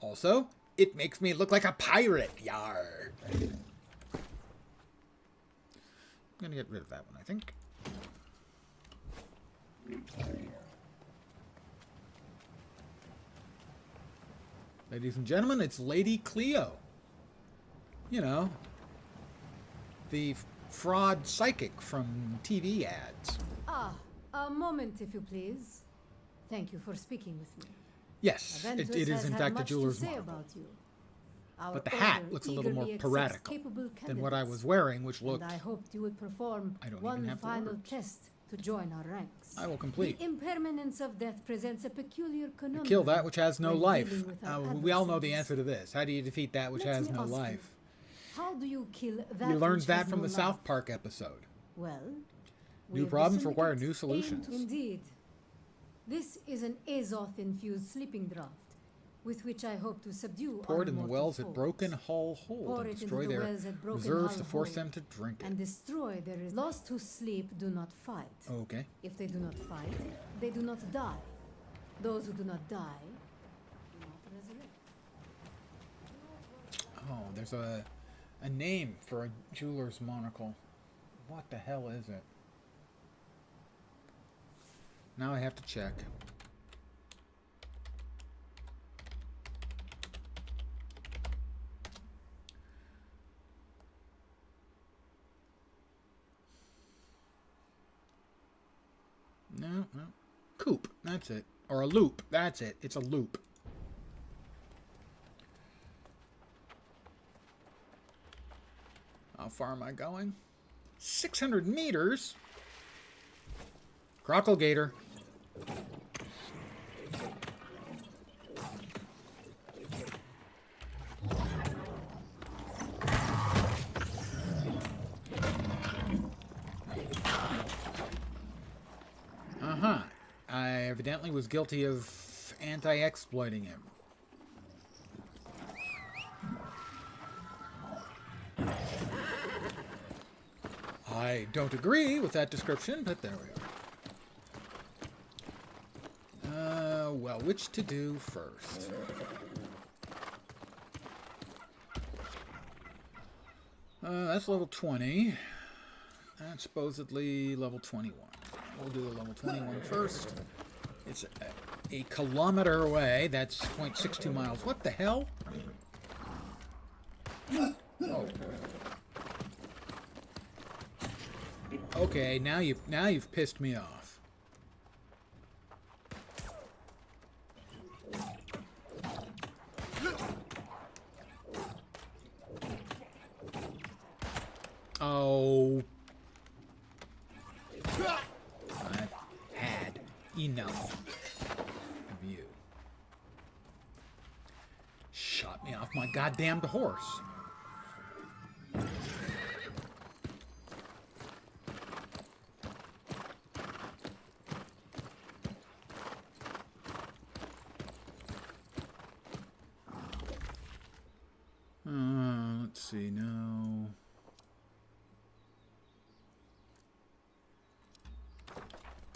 [SPEAKER 1] Also, it makes me look like a pirate. Yar. I'm going to get rid of that one, I think. Ladies and gentlemen, it's Lady Cleo. You know, the fraud psychic from TV ads.
[SPEAKER 13] Ah, a moment, if you please. Thank you for speaking with me.
[SPEAKER 1] Yes, it is in fact a jeweler's marvel. But the hat looks a little more piratical than what I was wearing, which looked...
[SPEAKER 13] And I hoped you would perform
[SPEAKER 1] I don't even
[SPEAKER 13] one
[SPEAKER 1] have the
[SPEAKER 13] final
[SPEAKER 1] words.
[SPEAKER 13] test to join our ranks.
[SPEAKER 1] I will complete.
[SPEAKER 13] The impermanence of death presents a peculiar conundrum.
[SPEAKER 1] Kill that which has no
[SPEAKER 13] when
[SPEAKER 1] life.
[SPEAKER 13] dealing with our
[SPEAKER 1] We all know the
[SPEAKER 13] adversaries.
[SPEAKER 1] answer to this. How do you defeat that which
[SPEAKER 13] Let
[SPEAKER 1] has
[SPEAKER 13] me
[SPEAKER 1] no
[SPEAKER 13] ask you,
[SPEAKER 1] life?
[SPEAKER 13] How do you kill that
[SPEAKER 1] We learned
[SPEAKER 13] which
[SPEAKER 1] that
[SPEAKER 13] has
[SPEAKER 1] from
[SPEAKER 13] no
[SPEAKER 1] the
[SPEAKER 13] life?
[SPEAKER 1] South Park episode.
[SPEAKER 13] Well,
[SPEAKER 1] New
[SPEAKER 13] with the
[SPEAKER 1] problems require
[SPEAKER 13] Syndicate
[SPEAKER 1] new solutions.
[SPEAKER 13] Indeed. This is an Azoth-infused sleeping draught, with which I hope to subdue
[SPEAKER 1] Poured
[SPEAKER 13] our
[SPEAKER 1] in the
[SPEAKER 13] mortal
[SPEAKER 1] wells at
[SPEAKER 13] foes.
[SPEAKER 1] Broken Hull Hold
[SPEAKER 13] Pour
[SPEAKER 1] and
[SPEAKER 13] it into
[SPEAKER 1] destroy
[SPEAKER 13] the
[SPEAKER 1] their
[SPEAKER 13] wells at Broken
[SPEAKER 1] reserves
[SPEAKER 13] Hull
[SPEAKER 1] to force
[SPEAKER 13] Hold
[SPEAKER 1] them to drink it.
[SPEAKER 13] and destroy their lost who sleep do not fight.
[SPEAKER 1] Okay.
[SPEAKER 13] If they do not fight, they do not die. Those who do not die do not resurrect.
[SPEAKER 1] Oh, there's a name for a jeweler's monocle. What the hell is it? Now I have to check. No. Coupe, that's it. Or a loop, that's it. It's a loop. How far am I going? 600 meters? Crockle Gator. Uh-huh. I evidently was guilty of anti-exploiting him. I don't agree with that description, but there we are. Well, which to do first? That's level 20. That's supposedly level 21. We'll do the level 21 first. It's a kilometer away. That's 0.62 miles. What the hell? Oh. Okay, now you've pissed me off. Oh. I've had enough of you. Shot me off my goddamned horse. Let's see, no.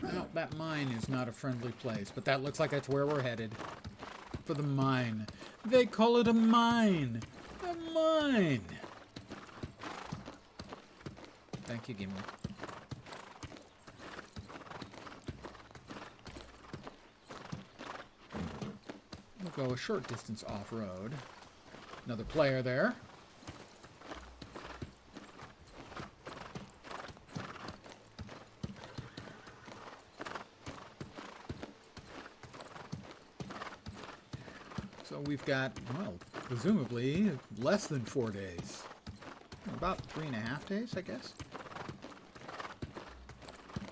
[SPEAKER 1] Well, that mine is not a friendly place, but that looks like that's where we're headed. For the mine. They call it a mine. A mine. Thank you, Gimli. We'll go a short distance off-road. Another player there. So we've got, well, presumably less than 4 days. About 3.5 days, I guess.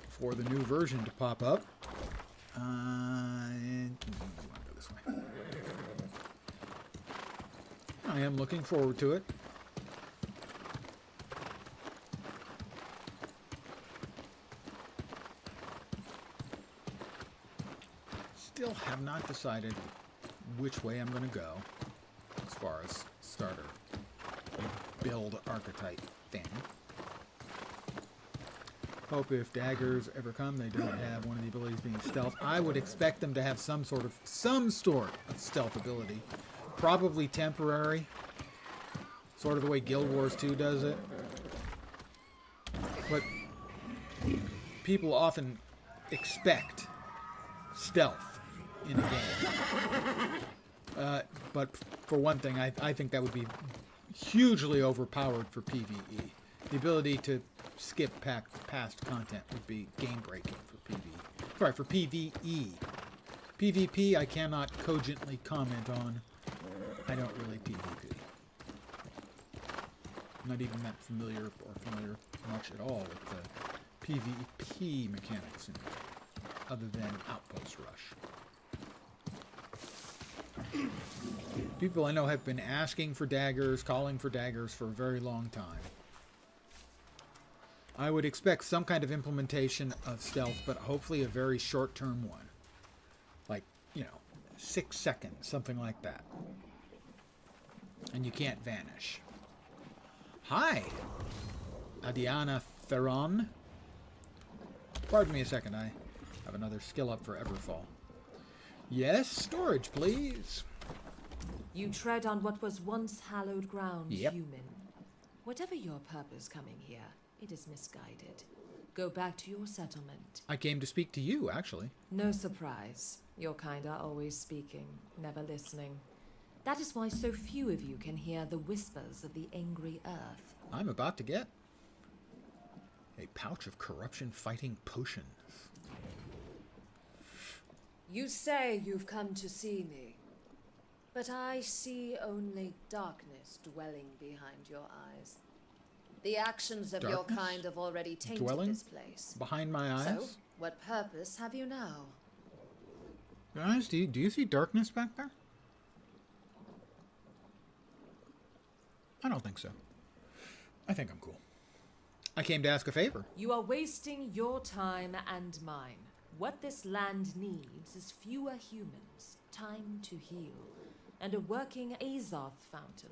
[SPEAKER 1] For the new version to pop up. And I want to go this way. I am looking forward to it. Still have not decided which way I'm going to go as far as starter build archetype thing. Hope if daggers ever come, they don't have one of the abilities being stealth. I would expect them to have some sort of stealth ability. Probably temporary. Sort of the way Guild Wars 2 does it. But people often expect stealth in a game. But for one thing, I think that would be hugely overpowered for PvE. The ability to skip past content would be game-breaking for PvE. Sorry, for PvE. PvP, I cannot cogently comment on. I don't really PvP. I'm not even that familiar much at all with the PvP mechanics in it, other than Outpost Rush. People I know have been asking for daggers, calling for daggers for a very long time. I would expect some kind of implementation of stealth, but hopefully a very short-term one. Like, 6 seconds, something like that. And you can't vanish. Hi! Adiana Theron. Pardon me a second, I have another skill up for Everfall. Yes, storage, please.
[SPEAKER 14] You tread on what was once hallowed ground,
[SPEAKER 1] Yep.
[SPEAKER 14] human. Whatever your purpose coming here, it is misguided. Go back to your settlement.
[SPEAKER 1] I came to speak to you, actually.
[SPEAKER 14] No surprise. Your kind are always speaking, never listening. That is why so few of you can hear the whispers of the angry earth.
[SPEAKER 1] I'm about to get a pouch of corruption-fighting potions.
[SPEAKER 14] You say you've come to see me, but I see only darkness dwelling behind your eyes. The actions of your
[SPEAKER 1] Darkness?
[SPEAKER 14] kind have already tainted
[SPEAKER 1] Dwelling
[SPEAKER 14] this place.
[SPEAKER 1] behind my eyes?
[SPEAKER 14] So, what purpose have you now?
[SPEAKER 1] Guys, do you see darkness back there? I don't think so. I think I'm cool. I came to ask a favor.
[SPEAKER 14] You are wasting your time and mine. What this land needs is fewer humans, time to heal, and a working Azoth fountain.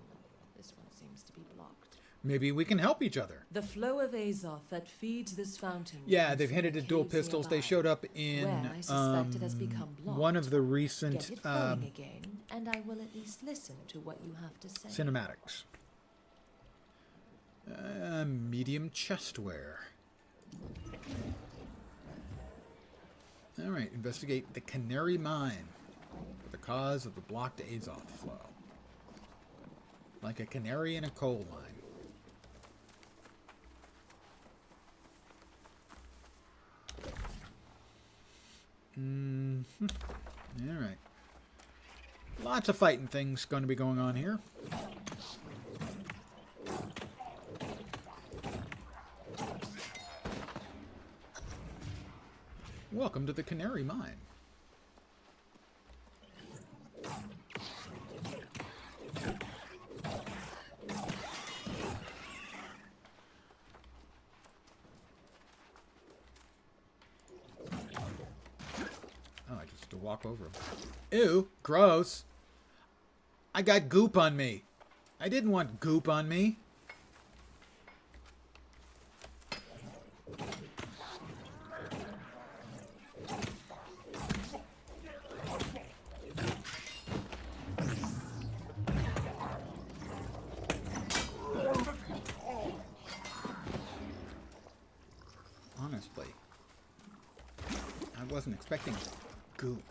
[SPEAKER 14] This one seems to be blocked.
[SPEAKER 1] Maybe we can help each other.
[SPEAKER 14] The flow of Azoth that feeds this fountain.
[SPEAKER 1] Yeah,
[SPEAKER 14] comes
[SPEAKER 1] they've
[SPEAKER 14] from
[SPEAKER 1] hinted
[SPEAKER 14] the
[SPEAKER 1] at dual
[SPEAKER 14] caves
[SPEAKER 1] pistols. They
[SPEAKER 14] nearby,
[SPEAKER 1] showed up in
[SPEAKER 14] where I suspect it has become blocked.
[SPEAKER 1] one of the recent
[SPEAKER 14] Get it flowing again, and I will at least listen to what you have to say.
[SPEAKER 1] cinematics. Medium chestware. All right, investigate the Canary Mine for the cause of the blocked Azoth flow. Like a canary in a coal mine. All right. Lots of fighting things going to be going on here. Welcome to the Canary Mine. Oh, I just have to walk over him. Ew, gross. I got goop on me. I didn't want goop on me. Honestly, I wasn't expecting goop.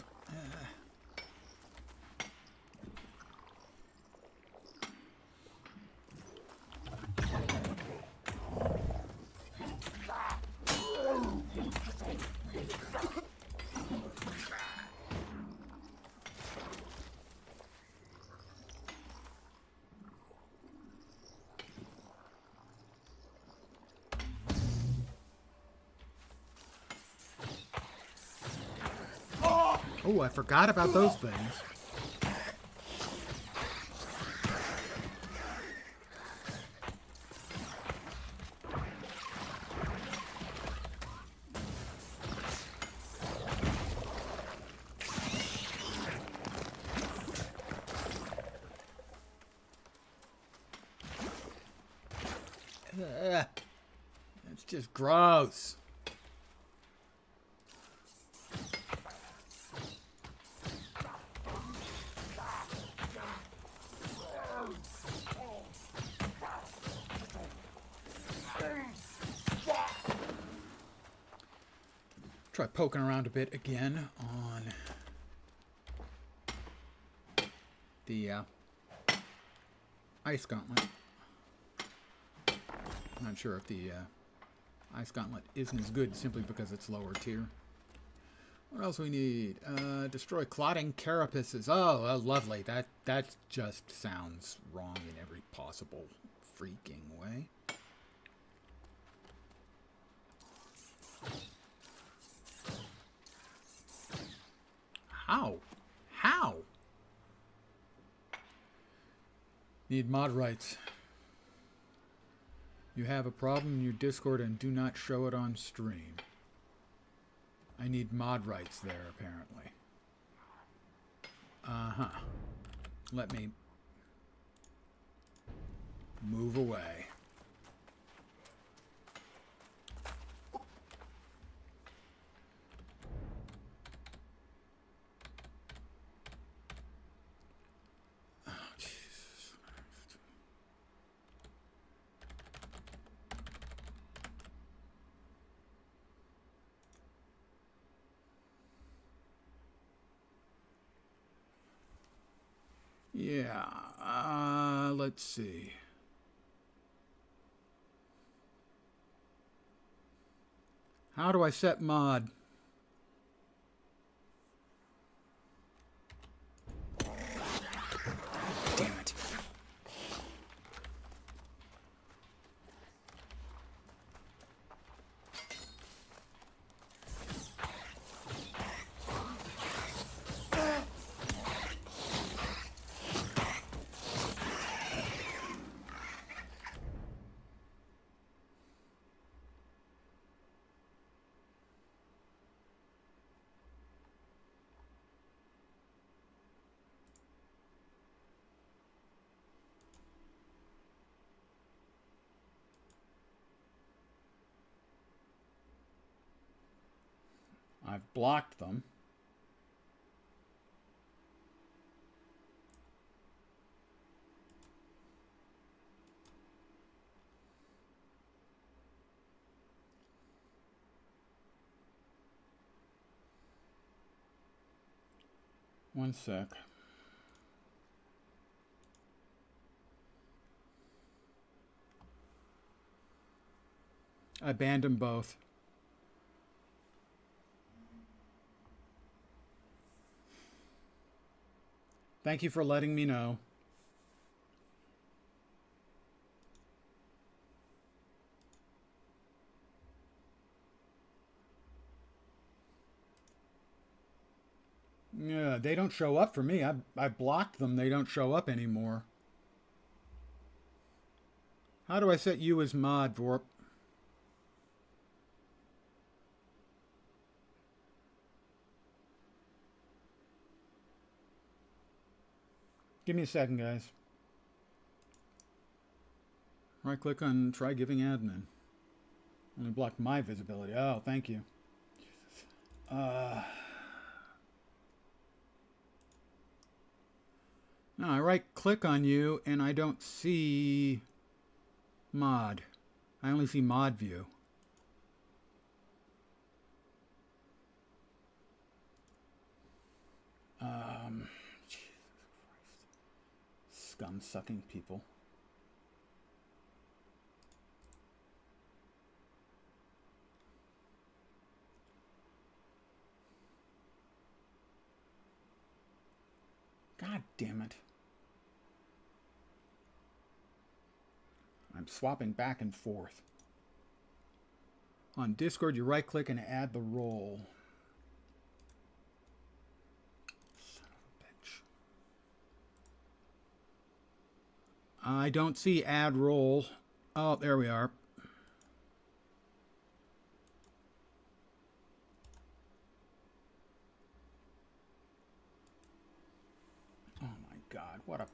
[SPEAKER 1] Oh, I forgot about those things. It's just gross. Try poking around a bit again on the Ice Gauntlet. I'm not sure if the Ice Gauntlet isn't as good simply because it's lower tier. What else we need? Destroy clotting carapaces. Oh, lovely. That just sounds wrong in every possible freaking way. How? How? Need mod rights. You have a problem in your Discord and do not show it on stream. I need mod rights there, apparently. Uh-huh. Let me move away. Yeah, let's see. How do I set mod? Damn it. I've blocked them. One sec. I banned them both. Thank you for letting me know. Yeah, they don't show up for me. I blocked them. They don't show up anymore. How do I set you as mod, Vorp? Give me a second, guys. Right click on try giving admin. Only blocked my visibility. Oh, thank you. No, I right click on you and I don't see mod. I only see mod view. Jesus Christ. Scum-sucking people. God damn it. I'm swapping back and forth. On Discord, you right click and add the role. Son of a bitch. I don't see add role. Oh, there we are. Oh my God, what a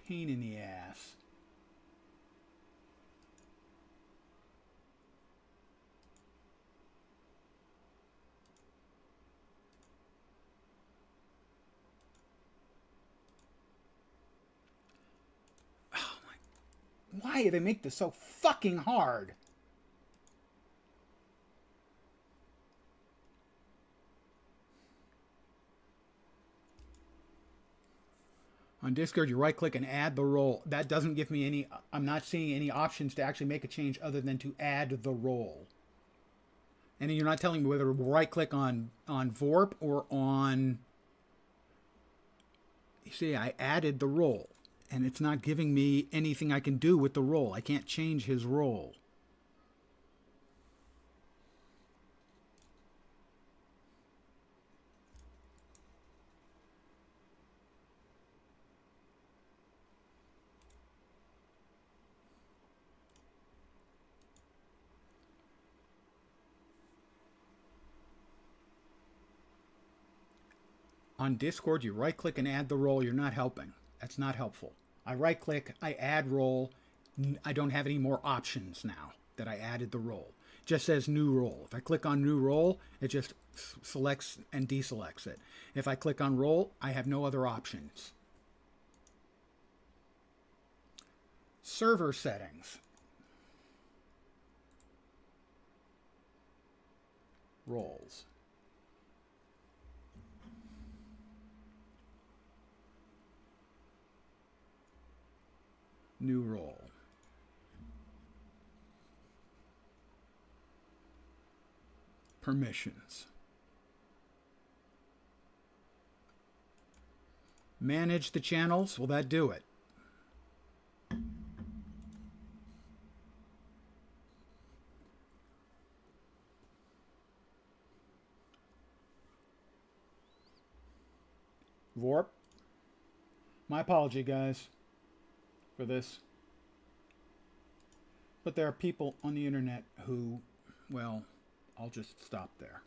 [SPEAKER 1] pain in the ass. Why do they make this so fucking hard? On Discord, you right click and add the role. That doesn't give me any, I'm not seeing any options to actually make a change other than to add the role. And you're not telling me whether to right click on Vorp or on, you see, I added the role. And it's not giving me anything I can do with the role. I can't change his role. On Discord, you right click and add the role. You're not helping. That's not helpful. I right click, I add role. I don't have any more options now that I added the role. It just says new role. If I click on new role, it just selects and deselects it. If I click on role, I have no other options. Server settings. Roles. New role. Permissions. Manage the channels. Will that do it? Vorp. My apology, guys, for this. But there are people on the internet who, well, I'll just stop there.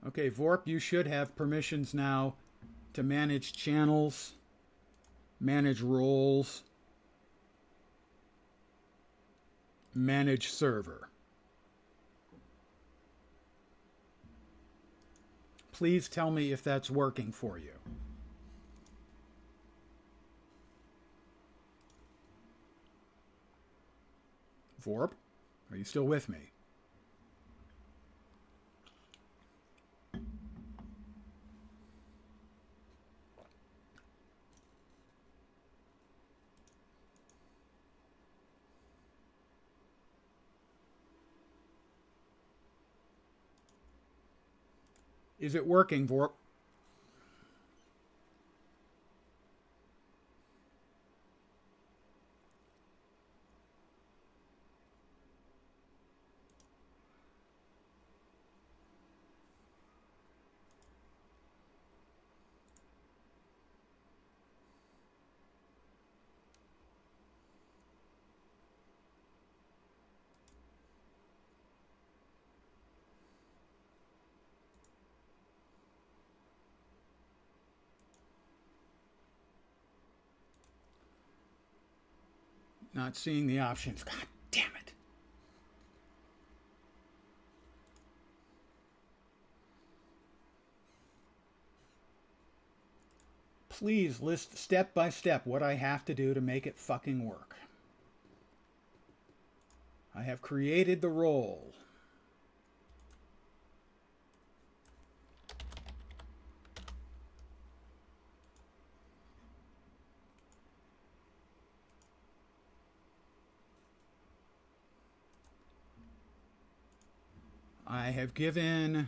[SPEAKER 1] Okay, Vorp, you should have permissions now to manage channels, manage roles, manage server. Please tell me if that's working for you. Vorp, are you still with me? Is it working, Vorp? Not seeing the options. God damn it. Please list step by step what I have to do to make it fucking work. I have created the role. I have given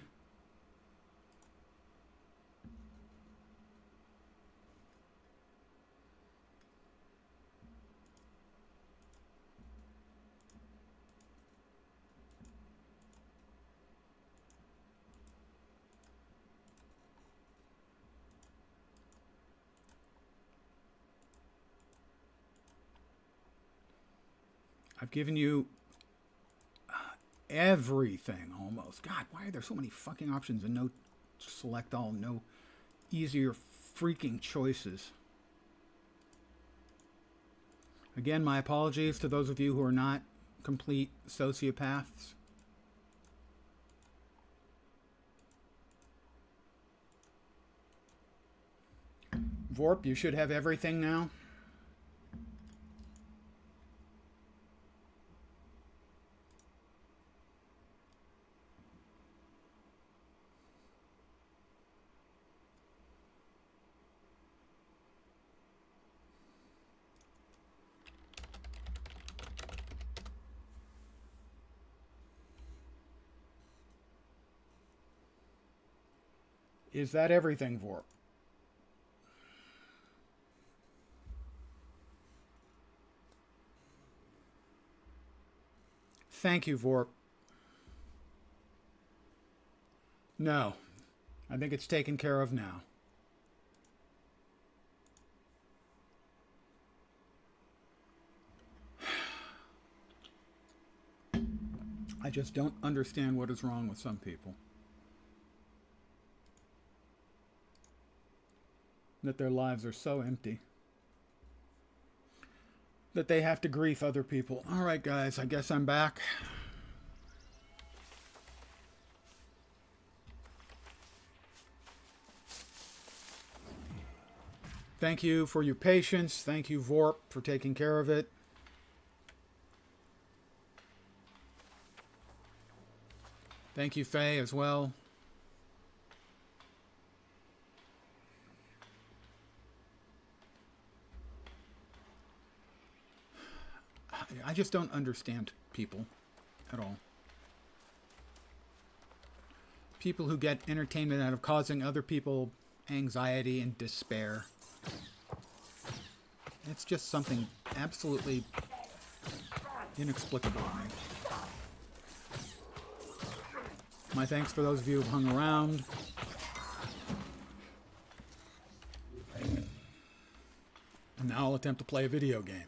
[SPEAKER 1] you everything almost. God, why are there so many fucking options and no select all, no easier freaking choices? Again, my apologies to those of you who are not complete sociopaths. Vorp, you should have everything now. Is that everything, Vorp? Thank you, Vorp. No. I think it's taken care of now. I just don't understand what is wrong with some people. That their lives are so empty that they have to grief other people. All right, guys, I guess I'm back. Thank you for your patience. Thank you, Vorp, for taking care of it. Thank you, Faye, as well. I just don't understand people at all. People who get entertainment out of causing other people anxiety and despair. It's just something absolutely inexplicable to me. My thanks for those of you who hung around. And now I'll attempt to play a video game.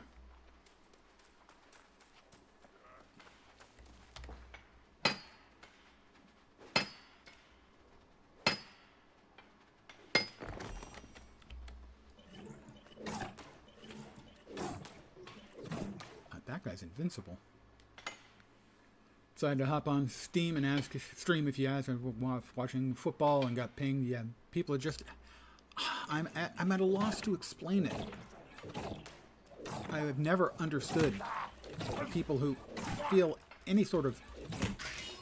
[SPEAKER 1] That guy's invincible. Decided to hop on Steam and ask stream if you guys are watching football and got pinged. Yeah, people are just. I'm at a loss to explain it. I have never understood people who feel any sort of,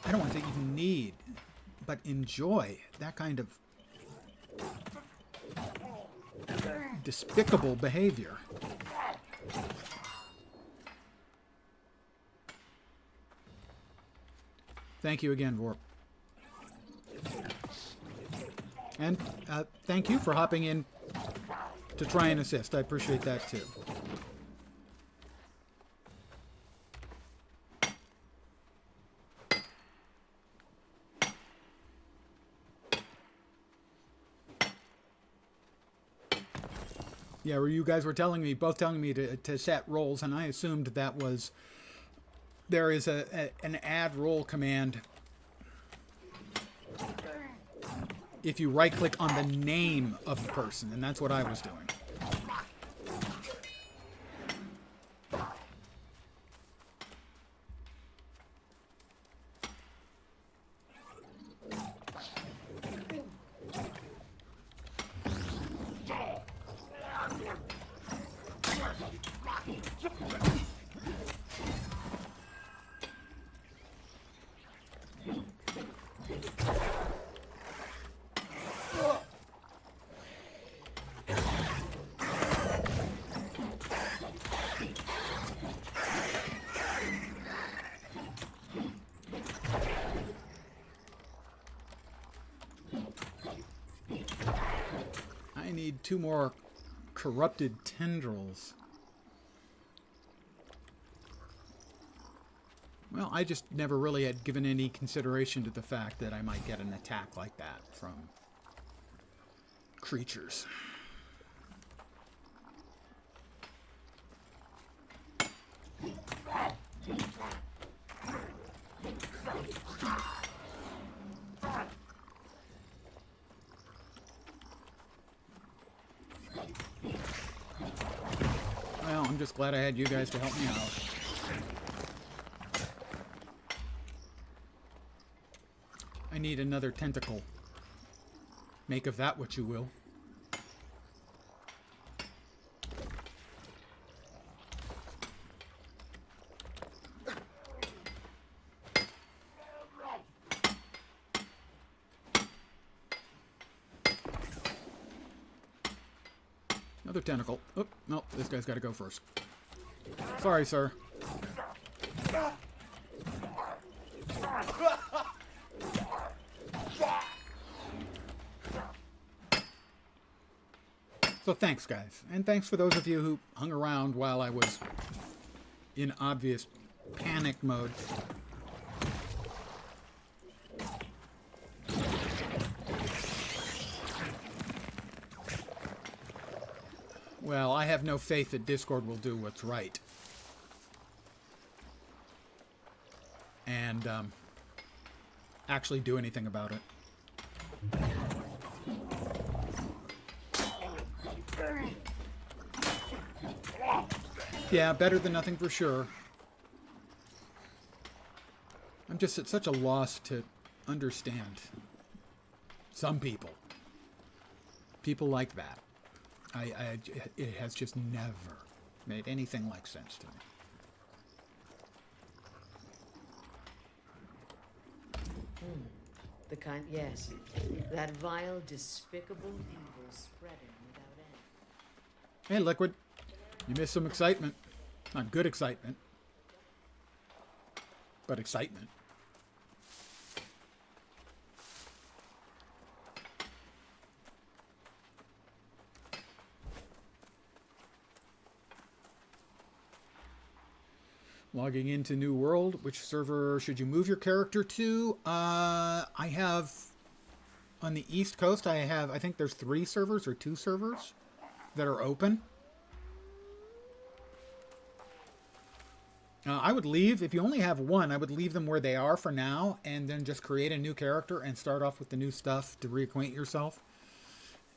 [SPEAKER 1] I don't want to say even need, but enjoy that kind of despicable behavior. Thank you again, Vorp. And thank you for hopping in to try and assist. I appreciate that too. Yeah, you guys were both telling me to set roles, and I assumed that was, there is an add role command if you right-click on the name of the person, and that's what I was doing. I need 2 more corrupted tendrils. Well, I just never really had given any consideration to the fact that I might get an attack like that from creatures. Well, I'm just glad I had you guys to help me out. I need another tentacle. Make of that what you will. Another tentacle. Oh, no, this guy's got to go first. Sorry, sir. So thanks, guys. And thanks for those of you who hung around while I was in obvious panic mode. Well, I have no faith that Discord will do what's right. And actually do anything about it. Yeah, better than nothing for sure. I'm just at such a loss to understand some people. People like that. It has just never made anything like sense to me.
[SPEAKER 8] The kind, yes. That vile, despicable evil spreading without end.
[SPEAKER 1] Hey, Liquid. You missed some excitement. Not good excitement, but excitement. Logging into New World. Which server should you move your character to? I have, on the East Coast, I think there's 3 servers or 2 servers that are open. I would leave, if you only have 1, I would leave them where they are for now, and then just create a new character and start off with the new stuff to reacquaint yourself.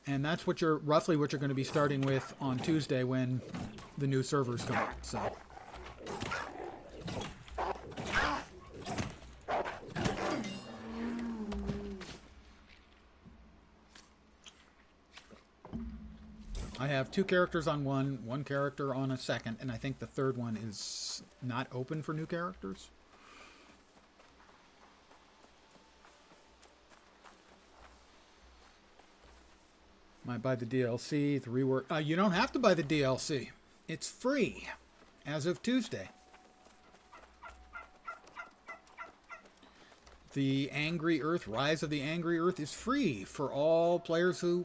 [SPEAKER 1] And that's what roughly what you're going to be starting with on Tuesday when the new servers come up. So. I have 2 characters on one character on a second, and I think the third one is not open for new characters. Might buy the DLC, the rework. You don't have to buy the DLC. It's free as of Tuesday. The Angry Earth, Rise of the Angry Earth is free for all players who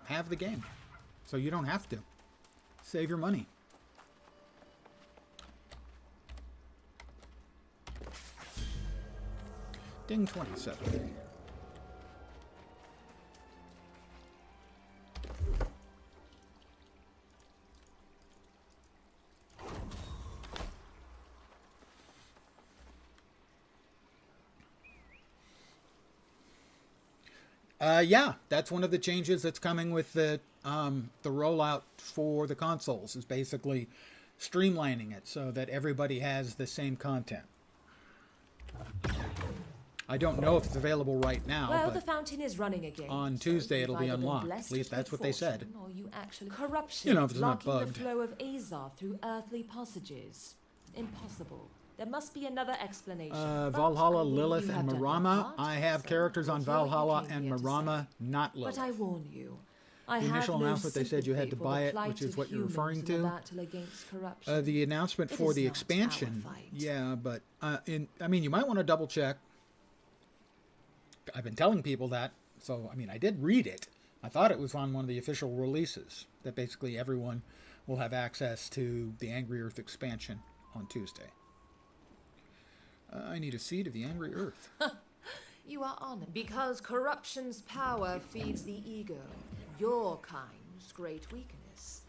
[SPEAKER 1] have the game. So you don't have to. Save your money. Ding 27. Yeah, that's one of the changes that's coming with the rollout for the consoles, is basically streamlining it so that everybody has the same content. I don't know if it's available right now.
[SPEAKER 14] Well,
[SPEAKER 1] but
[SPEAKER 14] the fountain is running again.
[SPEAKER 1] on Tuesday it'll be unlocked. At least that's what they said.
[SPEAKER 14] Or you actually corruption,
[SPEAKER 1] You know, if it's not
[SPEAKER 14] blocking
[SPEAKER 1] bugged.
[SPEAKER 14] the flow of Azoth through earthly passages. Impossible. There must be another explanation. But
[SPEAKER 1] Valhalla,
[SPEAKER 14] I believe
[SPEAKER 1] Lilith,
[SPEAKER 14] you
[SPEAKER 1] and
[SPEAKER 14] have done your
[SPEAKER 1] Marama.
[SPEAKER 14] part,
[SPEAKER 1] I have
[SPEAKER 14] so
[SPEAKER 1] characters on
[SPEAKER 14] what more you
[SPEAKER 1] Valhalla
[SPEAKER 14] came
[SPEAKER 1] and
[SPEAKER 14] here to
[SPEAKER 1] Marama, not Lilith.
[SPEAKER 14] But I warn you, I
[SPEAKER 1] The
[SPEAKER 14] have
[SPEAKER 1] initial
[SPEAKER 14] no
[SPEAKER 1] announcement, they said you had to
[SPEAKER 14] sympathy for
[SPEAKER 1] buy
[SPEAKER 14] the
[SPEAKER 1] it,
[SPEAKER 14] plight
[SPEAKER 1] which is
[SPEAKER 14] of
[SPEAKER 1] what you're
[SPEAKER 14] humans
[SPEAKER 1] referring
[SPEAKER 14] in the
[SPEAKER 1] to.
[SPEAKER 14] battle against corruption.
[SPEAKER 1] The announcement
[SPEAKER 14] It
[SPEAKER 1] for
[SPEAKER 14] is
[SPEAKER 1] the
[SPEAKER 14] not
[SPEAKER 1] expansion,
[SPEAKER 14] our fight.
[SPEAKER 1] yeah, but I mean, you might want to double check. I've been telling people that, so I mean, I did read it. I thought it was on one of the official releases that basically everyone will have access to the Angry Earth expansion on Tuesday. I need a seed of the Angry Earth.
[SPEAKER 14] You are honored because corruption's power feeds the ego, your kind's great weakness.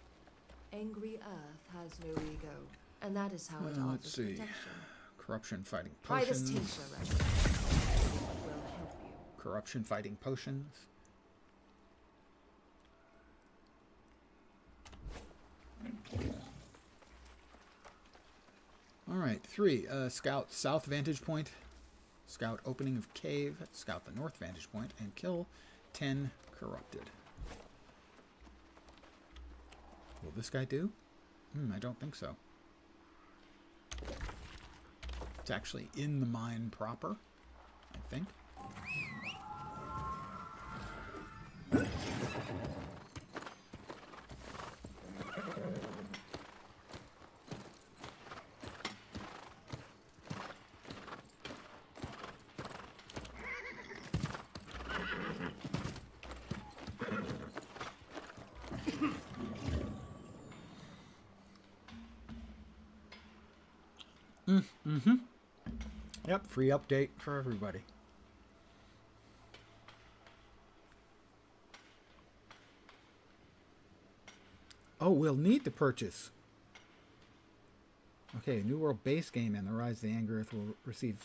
[SPEAKER 14] Angry Earth has no ego, and that is how it offers
[SPEAKER 1] Let's see.
[SPEAKER 14] protection.
[SPEAKER 1] Corruption fighting
[SPEAKER 14] Try this
[SPEAKER 1] potions.
[SPEAKER 14] tincture, Reginald. It will help you.
[SPEAKER 1] Corruption fighting potions. All right, 3. Scout south vantage point. Scout opening of cave. Scout the north vantage point. And kill 10 corrupted. Will this guy do? I don't think so. It's actually in the mine proper, I think. Yep, free update for everybody. Oh, we'll need to purchase. Okay, New World base game and the Rise of the Angry Earth will receive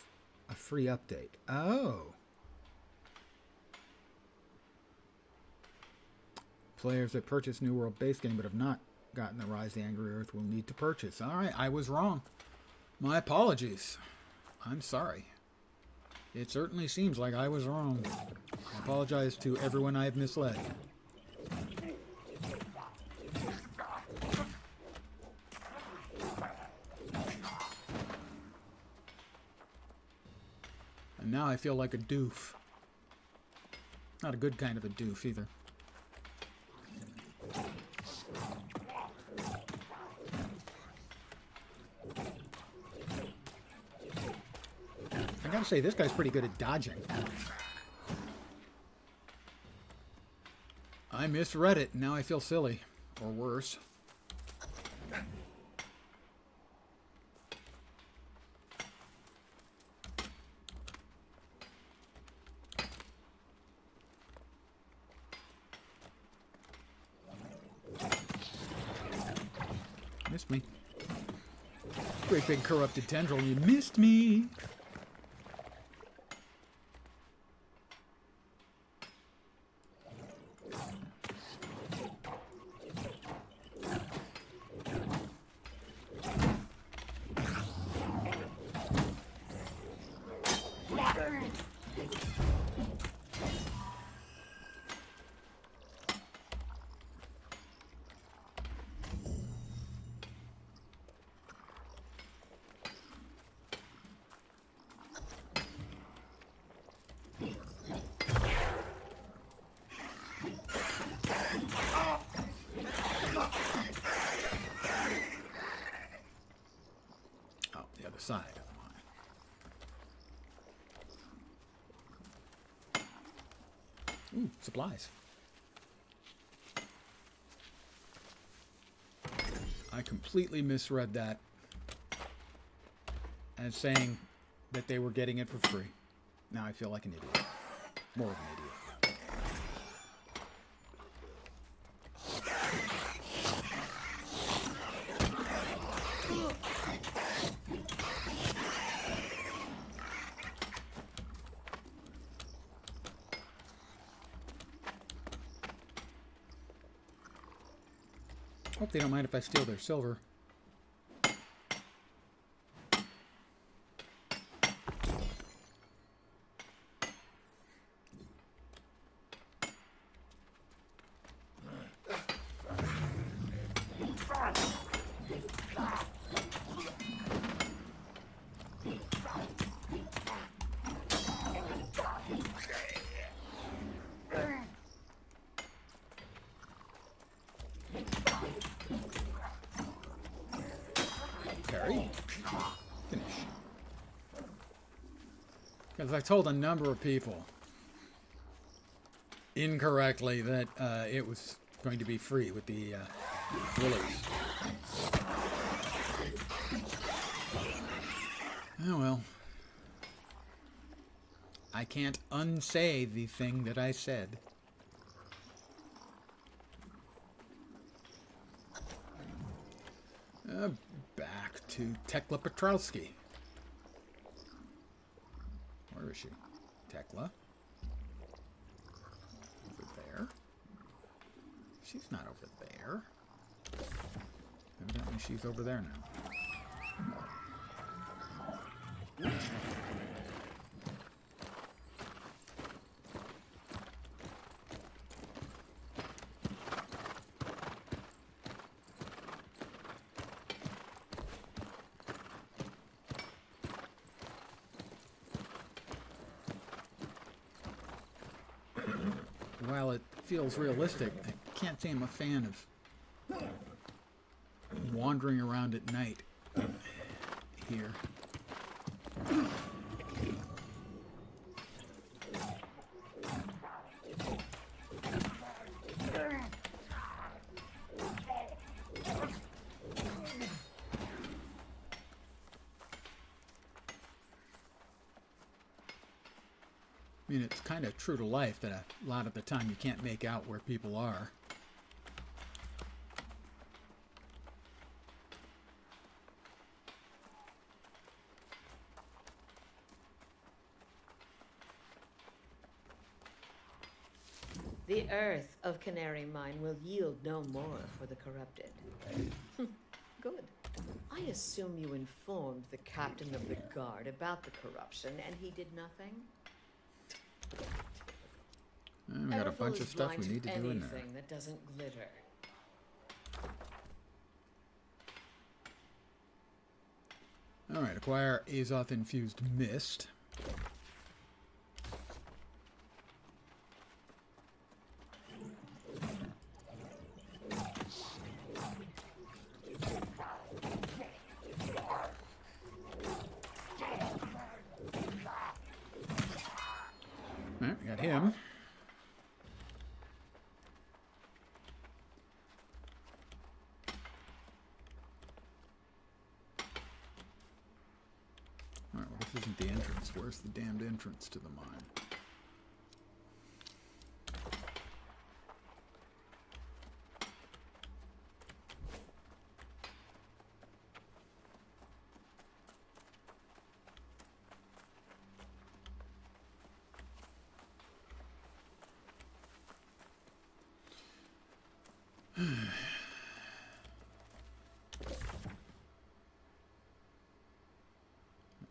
[SPEAKER 1] a free update. Oh. Players that purchase New World base game but have not gotten the Rise of the Angry Earth will need to purchase. All right, I was wrong. My apologies. I'm sorry. It certainly seems like I was wrong. I apologize to everyone I've misled. And now I feel like a doof. Not a good kind of a doof either. I gotta say, this guy's pretty good at dodging. I misread it, and now I feel silly. Or worse. Missed me. Great big corrupted tendril, you missed me! Ooh, supplies. I completely misread that as saying that they were getting it for free. Now I feel like an idiot. More of an idiot. Hope they don't mind if I steal their silver. Because I told a number of people incorrectly that it was going to be free with the release. Oh well. I can't unsay the thing that I said. Back to Tekla Petrowski. Where is she? Tekla? Over there? She's not over there. Evidently she's over there now. While it feels realistic, I can't say I'm a fan of wandering around at night here. I mean, it's kind of true to life that a lot of the time you can't make out where people are.
[SPEAKER 8] The earth of Canary Mine will yield no more for the corrupted. Good. I assume you informed the captain of the guard about the corruption and he did nothing?
[SPEAKER 1] We got a bunch of stuff we need to do in there.
[SPEAKER 8] Anything that doesn't glitter.
[SPEAKER 1] Alright, acquire Azoth infused mist. Alright, we got him. Alright, well this isn't the entrance. Where's the damned entrance to the mine?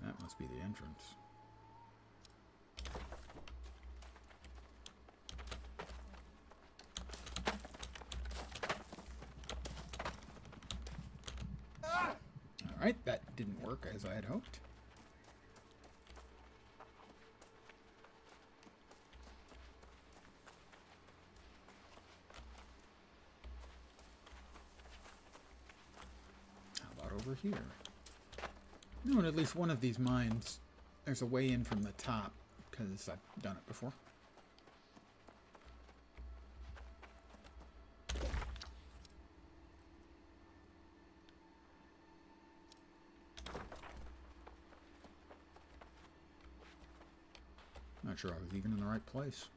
[SPEAKER 1] That must be the entrance. Alright, that didn't work as I had hoped. How about over here? No, in at least one of these mines, there's a way in from the top, because I've done it before. sure I was even in the right place.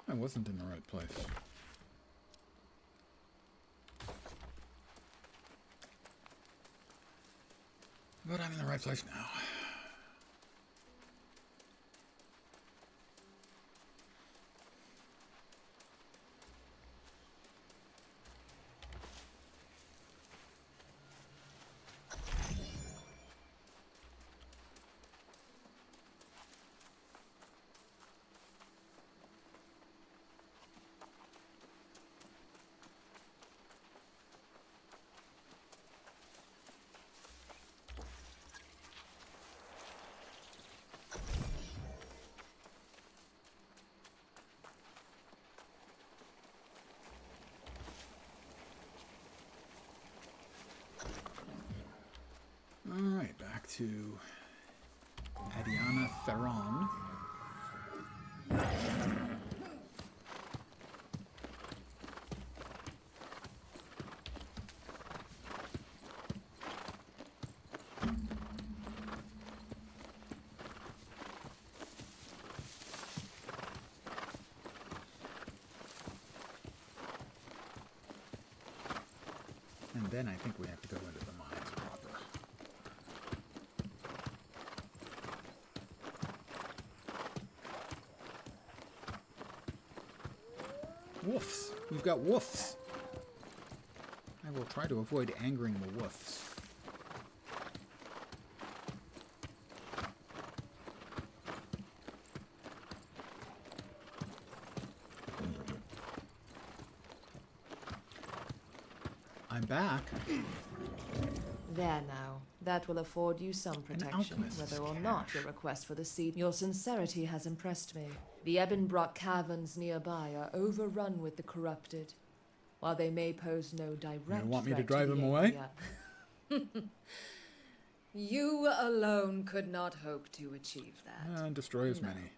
[SPEAKER 1] I wasn't in the right place. But I'm in the right place now. Alright, back to Adiana Theron. And then I think we have to go into the mines proper. Woofs! We've got woofs! I will try to avoid angering the woofs. I'm back.
[SPEAKER 14] There now. That will afford you some protection, whether or not your request for the seed. Your sincerity has impressed me. The Ebonbrock caverns nearby are overrun with the corrupted. While they may pose no direct
[SPEAKER 1] You want me to
[SPEAKER 14] threat
[SPEAKER 1] drive
[SPEAKER 14] the
[SPEAKER 1] them away?
[SPEAKER 14] area- You alone could not hope to achieve that.
[SPEAKER 1] And destroy as many.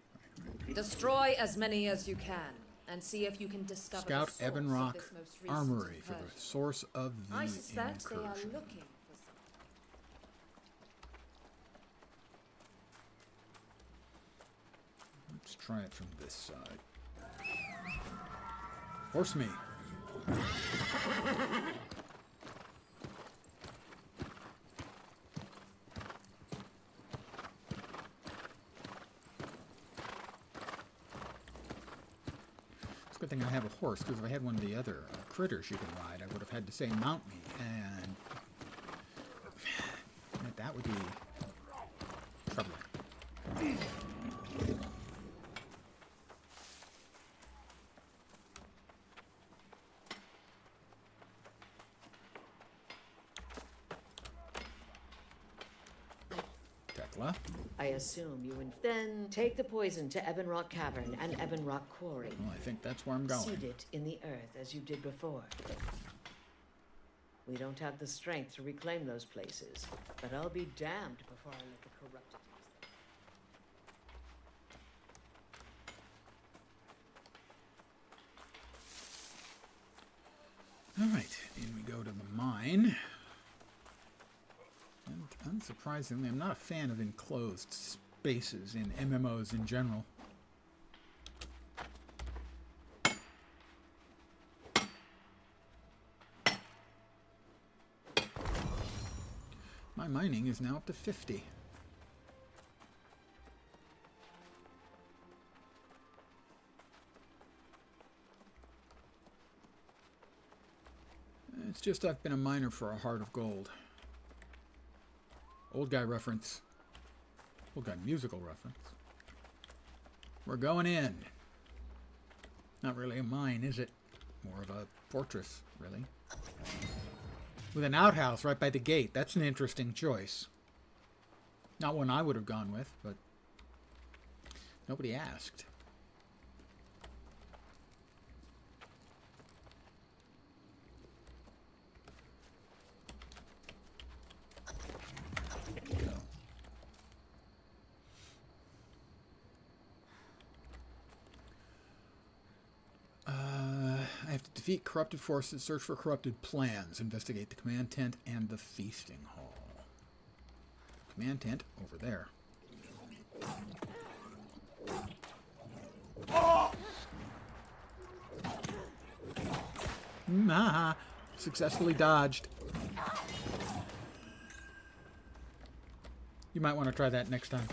[SPEAKER 14] Destroy as many as you can, and see if you can discover
[SPEAKER 1] Scout
[SPEAKER 14] the source of
[SPEAKER 1] Ebonrock
[SPEAKER 14] this most recent
[SPEAKER 1] Armory for the
[SPEAKER 14] incursion.
[SPEAKER 1] source of the
[SPEAKER 14] I suspect they are
[SPEAKER 1] incursion.
[SPEAKER 14] looking for
[SPEAKER 1] Let's try it from this side. Horse me. It's a good thing I have a horse, because if I had one of the other critters you can ride, I would have had to say mount me, and that would be troubling. Tekla?
[SPEAKER 8] I assume you then take the poison to Ebonrock Cavern and Ebonrock Quarry.
[SPEAKER 1] Well, I think that's where I'm going.
[SPEAKER 8] Seed it in the earth as you did before. We don't have the strength to reclaim those places, but I'll be damned before I let the corrupted.
[SPEAKER 1] Alright, in we go to the mine. And unsurprisingly, I'm not a fan of enclosed spaces in MMOs in general. My mining is now up to 50. It's just I've been a miner for a heart of gold. Old guy reference. Old guy musical reference. We're going in. Not really a mine, is it? More of a fortress, really. With an outhouse right by the gate. That's an interesting choice. Not one I would have gone with, but Nobody asked. I have to defeat corrupted forces, search for corrupted plans, investigate the command tent and the feasting hall. Command tent over there. Ah, successfully dodged. You might want to try that next time.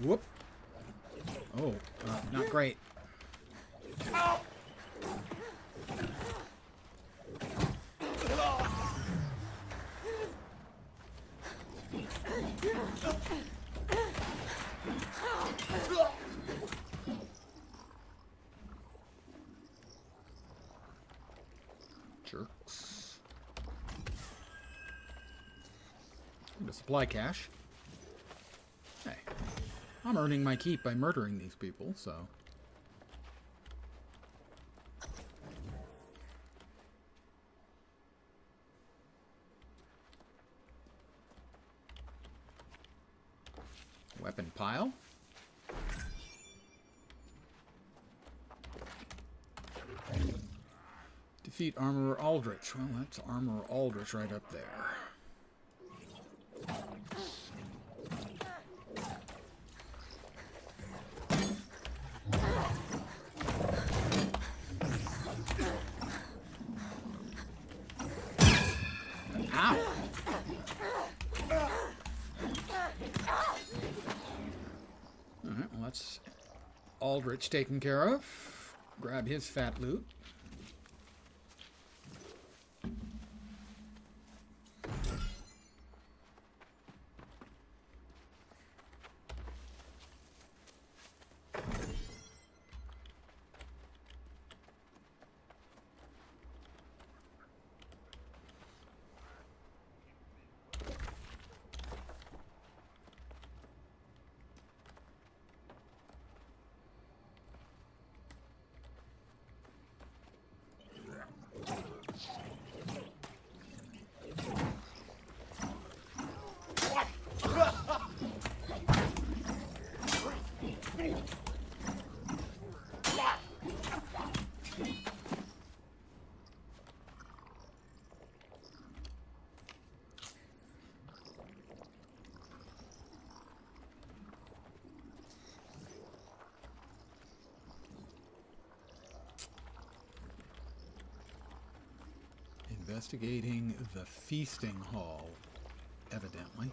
[SPEAKER 1] Whoop. Oh, not great. Jerks. And a supply cache. Hey, I'm earning my keep by murdering these people, so... Weapon pile. Defeat Armorer Aldrich. Well, that's Armorer Aldrich right up there. Ow! Alright, well that's Aldrich taken care of. Grab his fat loot. Investigating the feasting hall, evidently.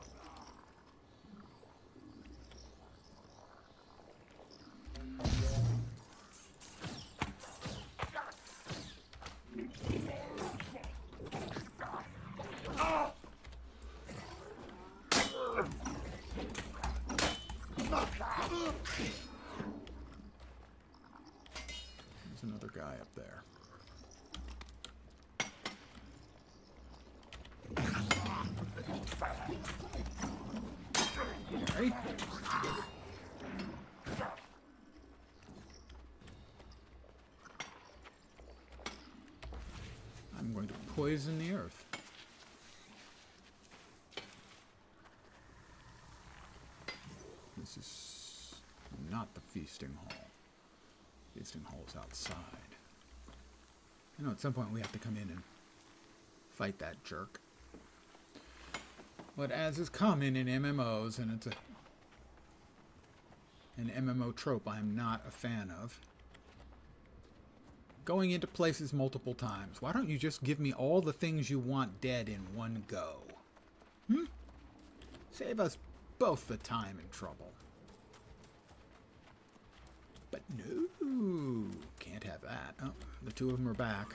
[SPEAKER 1] There's another guy up there. Gary? I'm going to poison the earth. This is not the feasting hall. Feasting hall is outside. I know at some point we have to come in and fight that jerk. But as is common in MMOs, and it's an MMO trope I'm not a fan of, going into places multiple times. Why don't you just give me all the things you want dead in one go? Save us both the time and trouble. But no, can't have that. Oh, the two of them are back.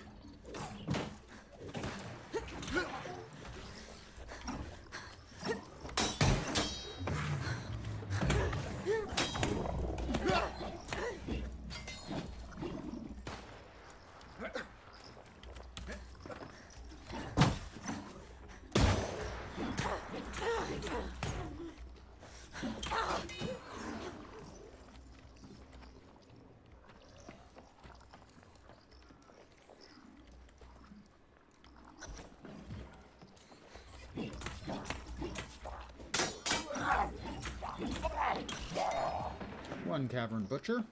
[SPEAKER 1] One cavern butcher.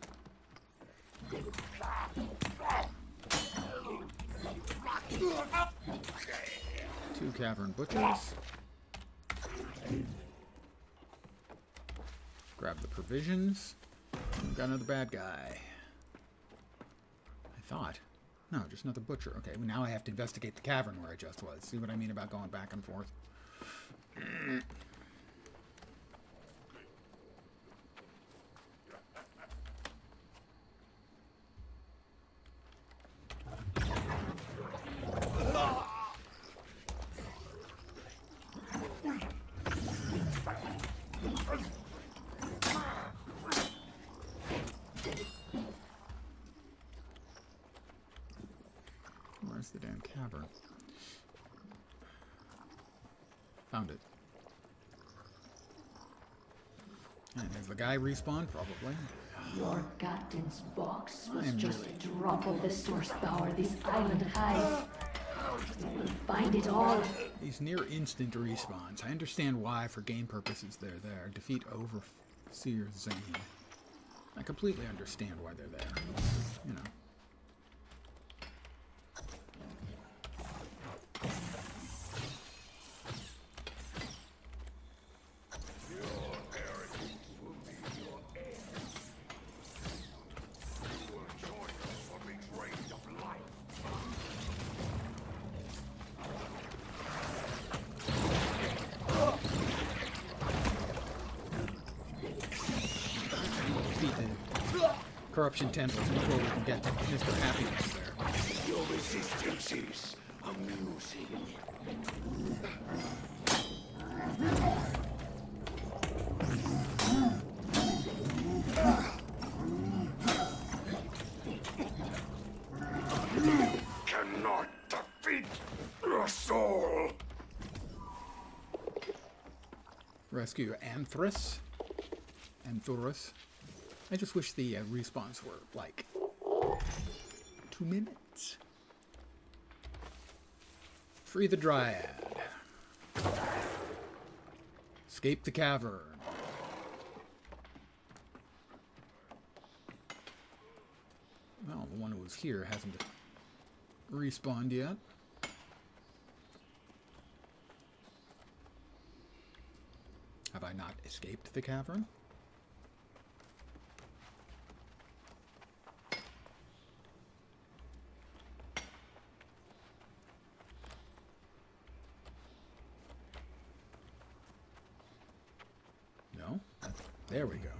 [SPEAKER 1] Two cavern butchers. Grab the provisions. Got another bad guy. I thought. No, just another butcher. Okay, well, now I have to investigate the cavern where I just was. See what I mean about going back and forth? Where's the damn cavern? Found it. And has the guy respawned? Probably.
[SPEAKER 2] Your captain's box was just a drop of the source power this island hides. We will find it all.
[SPEAKER 1] These near instant respawns. I understand why, for game purposes, they're there. Defeat Overseer Zane. I completely understand why they're there. You know. Corruption tendrils before we can get to Mr. Happiness there.
[SPEAKER 3] Your resistance is amusing. You cannot defeat your soul.
[SPEAKER 1] Rescue Anthorus. I just wish the respawns were like 2 minutes. Free the Dryad. Escape the cavern. Well, the one who was here hasn't respawned yet. Have I not escaped the cavern? No? There we go.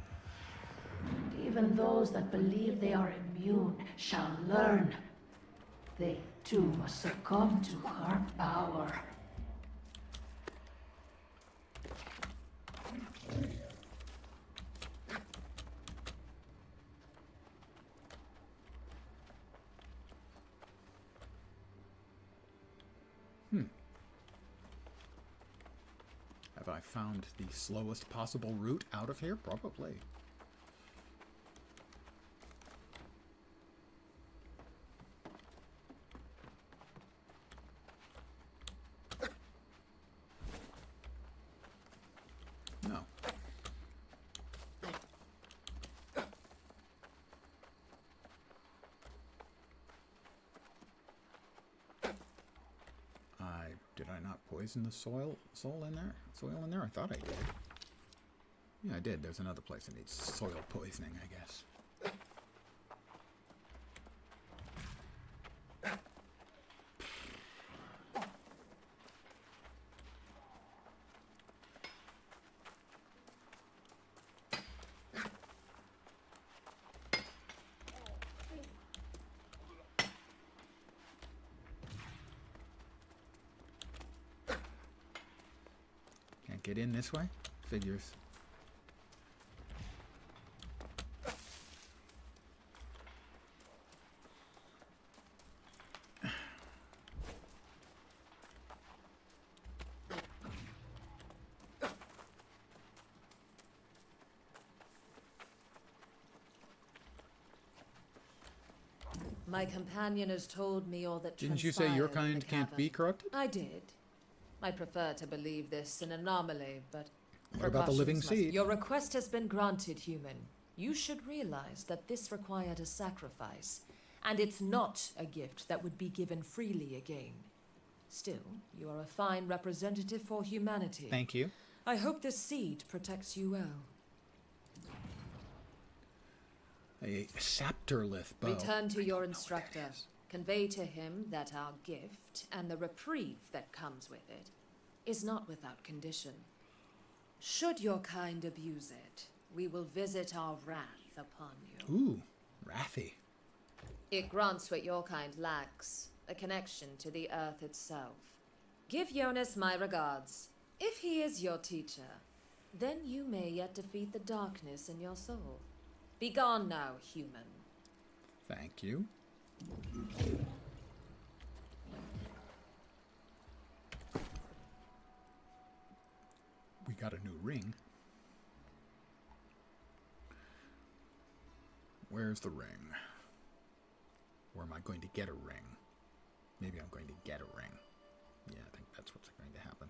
[SPEAKER 2] Even those that believe they are immune shall learn. They too must succumb to her power.
[SPEAKER 1] Have I found the slowest possible route out of here? Probably. No. Did I not poison the soil in there? Soil in there? I thought I did. Yeah, I did. There's another place that needs soil poisoning, I guess. Get in this way? Figures.
[SPEAKER 14] My companion has told me all that
[SPEAKER 1] Didn't you say your
[SPEAKER 14] transpired in
[SPEAKER 1] kind
[SPEAKER 14] the
[SPEAKER 1] can't
[SPEAKER 14] cavern.
[SPEAKER 1] be corrupted?
[SPEAKER 14] I did. I prefer to believe this an anomaly, but
[SPEAKER 1] What about the living
[SPEAKER 14] precautions must-
[SPEAKER 1] seed?
[SPEAKER 14] Your request has been granted, human. You should realize that this required a sacrifice, and it's not a gift that would be given freely again. Still, you are a fine representative for humanity.
[SPEAKER 1] Thank you.
[SPEAKER 14] I hope this seed protects you well.
[SPEAKER 1] A Sapterlith bow.
[SPEAKER 14] Return to your instructor. Convey to him that our gift, and the reprieve that comes with it, is not without condition. Should your kind abuse it, we will visit our wrath upon you.
[SPEAKER 1] Ooh, wrathy.
[SPEAKER 8] It grants what your kind lacks, a connection to the earth itself. Give Jonas my regards. If he is your teacher, then you may yet defeat the darkness in your soul. Begone now, human.
[SPEAKER 1] Thank you. We got a new ring. Where's the ring? Or am I going to get a ring? Maybe I'm going to get a ring. Yeah, I think that's what's going to happen.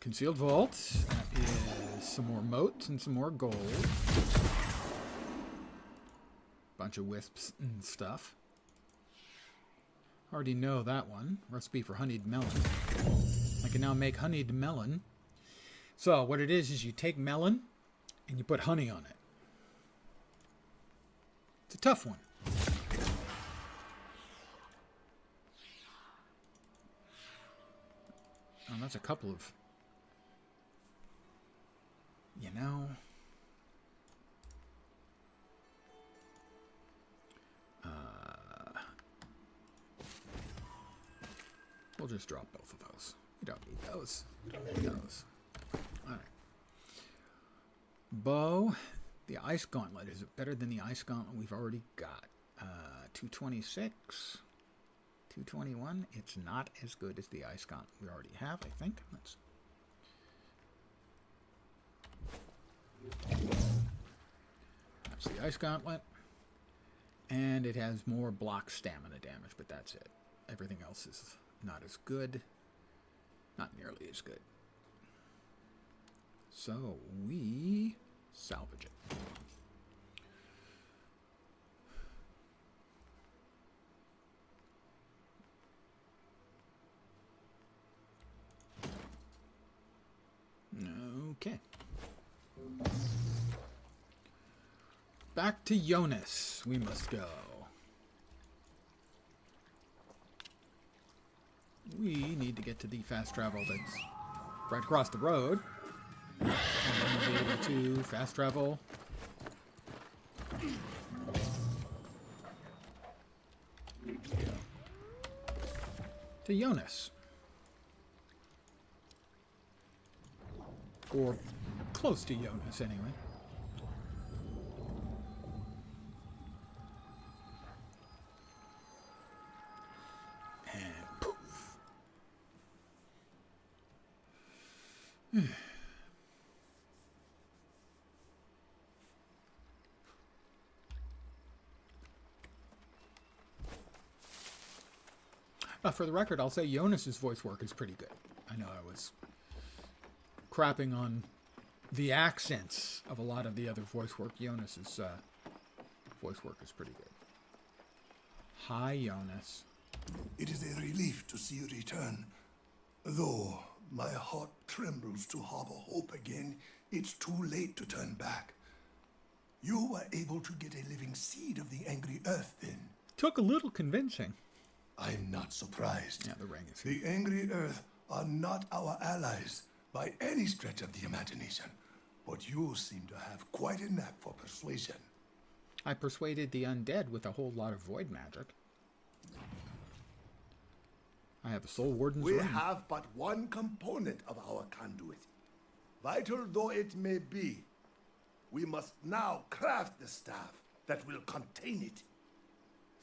[SPEAKER 1] Concealed vault. That is some more motes and some more gold. Bunch of wisps and stuff. Already know that one. Recipe for honeyed melon. I can now make honeyed melon. So what it is you take melon and you put honey on it. It's a tough one. Oh, that's a couple of... You know... We'll just drop both of those. We don't need those. We don't need those. Alright. Bow. The Ice Gauntlet. Is it better than the Ice Gauntlet we've already got? 226. 221. It's not as good as the Ice Gauntlet we already have, I think. That's the Ice Gauntlet. And it has more block stamina damage, but that's it. Everything else is not as good. Not nearly as good. So we salvage it. Okay. Back to Jonas we must go. We need to get to the fast travel that's right across the road. And then we'll be able to fast travel to Jonas. Or close to Jonas, anyway. And poof. For the record, I'll say Jonas's voice work is pretty good. I know I was crapping on the accents of a lot of the other voice work. Jonas's voice work is pretty good. Hi, Jonas.
[SPEAKER 3] It is a relief to see you return. Though my heart trembles to harbor hope again, it's too late to turn back. You were able to get a living seed of the angry earth then.
[SPEAKER 1] Took a little convincing.
[SPEAKER 3] I'm not surprised.
[SPEAKER 1] Yeah, the ring is
[SPEAKER 3] here. The angry earth are not our allies by any stretch of the imagination, but you seem to have quite a knack for persuasion.
[SPEAKER 1] I persuaded the undead with a whole lot of void magic. I have a Soul Warden's
[SPEAKER 3] ring.
[SPEAKER 1] We
[SPEAKER 3] have but one component of our conduit. Vital though it may be, we must now craft the staff that will contain it.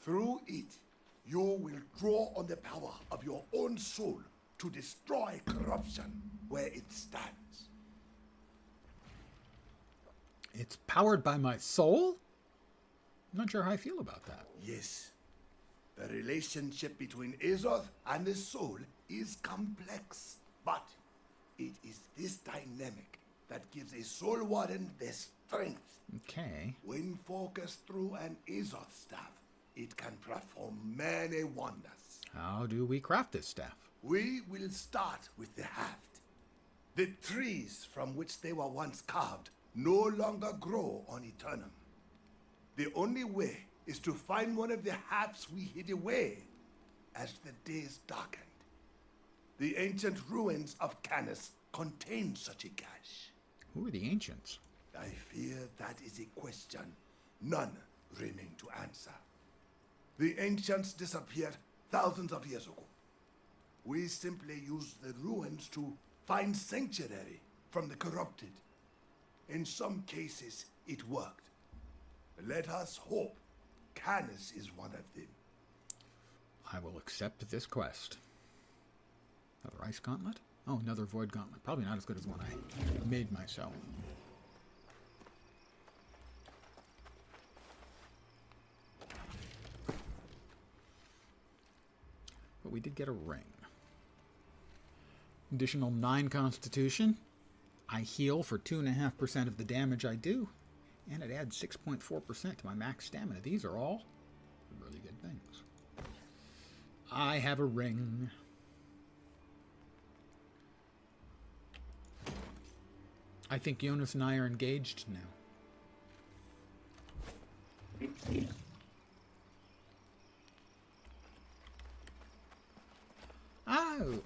[SPEAKER 3] Through it, you will draw on the power of your own soul to destroy corruption where it stands.
[SPEAKER 1] It's powered by my soul? I'm not sure how I feel about that.
[SPEAKER 3] Yes. The relationship between Azoth and the soul is complex, but it is this dynamic that gives a soul warden their strength.
[SPEAKER 1] Okay.
[SPEAKER 3] When focused through an Azoth staff, it can perform many wonders.
[SPEAKER 1] How do we craft this staff?
[SPEAKER 3] We will start with the haft. The trees from which they were once carved no longer grow on Eternum. The only way is to find one of the hafts we hid away as the days darkened. The ancient ruins of Canis contain such a cache.
[SPEAKER 1] Who are the ancients?
[SPEAKER 3] I fear that is a question none remain to answer. The ancients disappeared thousands of years ago. We simply used the ruins to find sanctuary from the corrupted. In some cases, it worked. Let us hope Canis is one of them.
[SPEAKER 1] I will accept this quest. Another ice gauntlet? Oh, another void gauntlet. Probably not as good as the one I made myself. But we did get a ring. Additional 9 constitution. I heal for 2.5% of the damage I do. And it adds 6.4% to my max stamina. These are all really good things. I have a ring. I think Jonas and I are engaged now.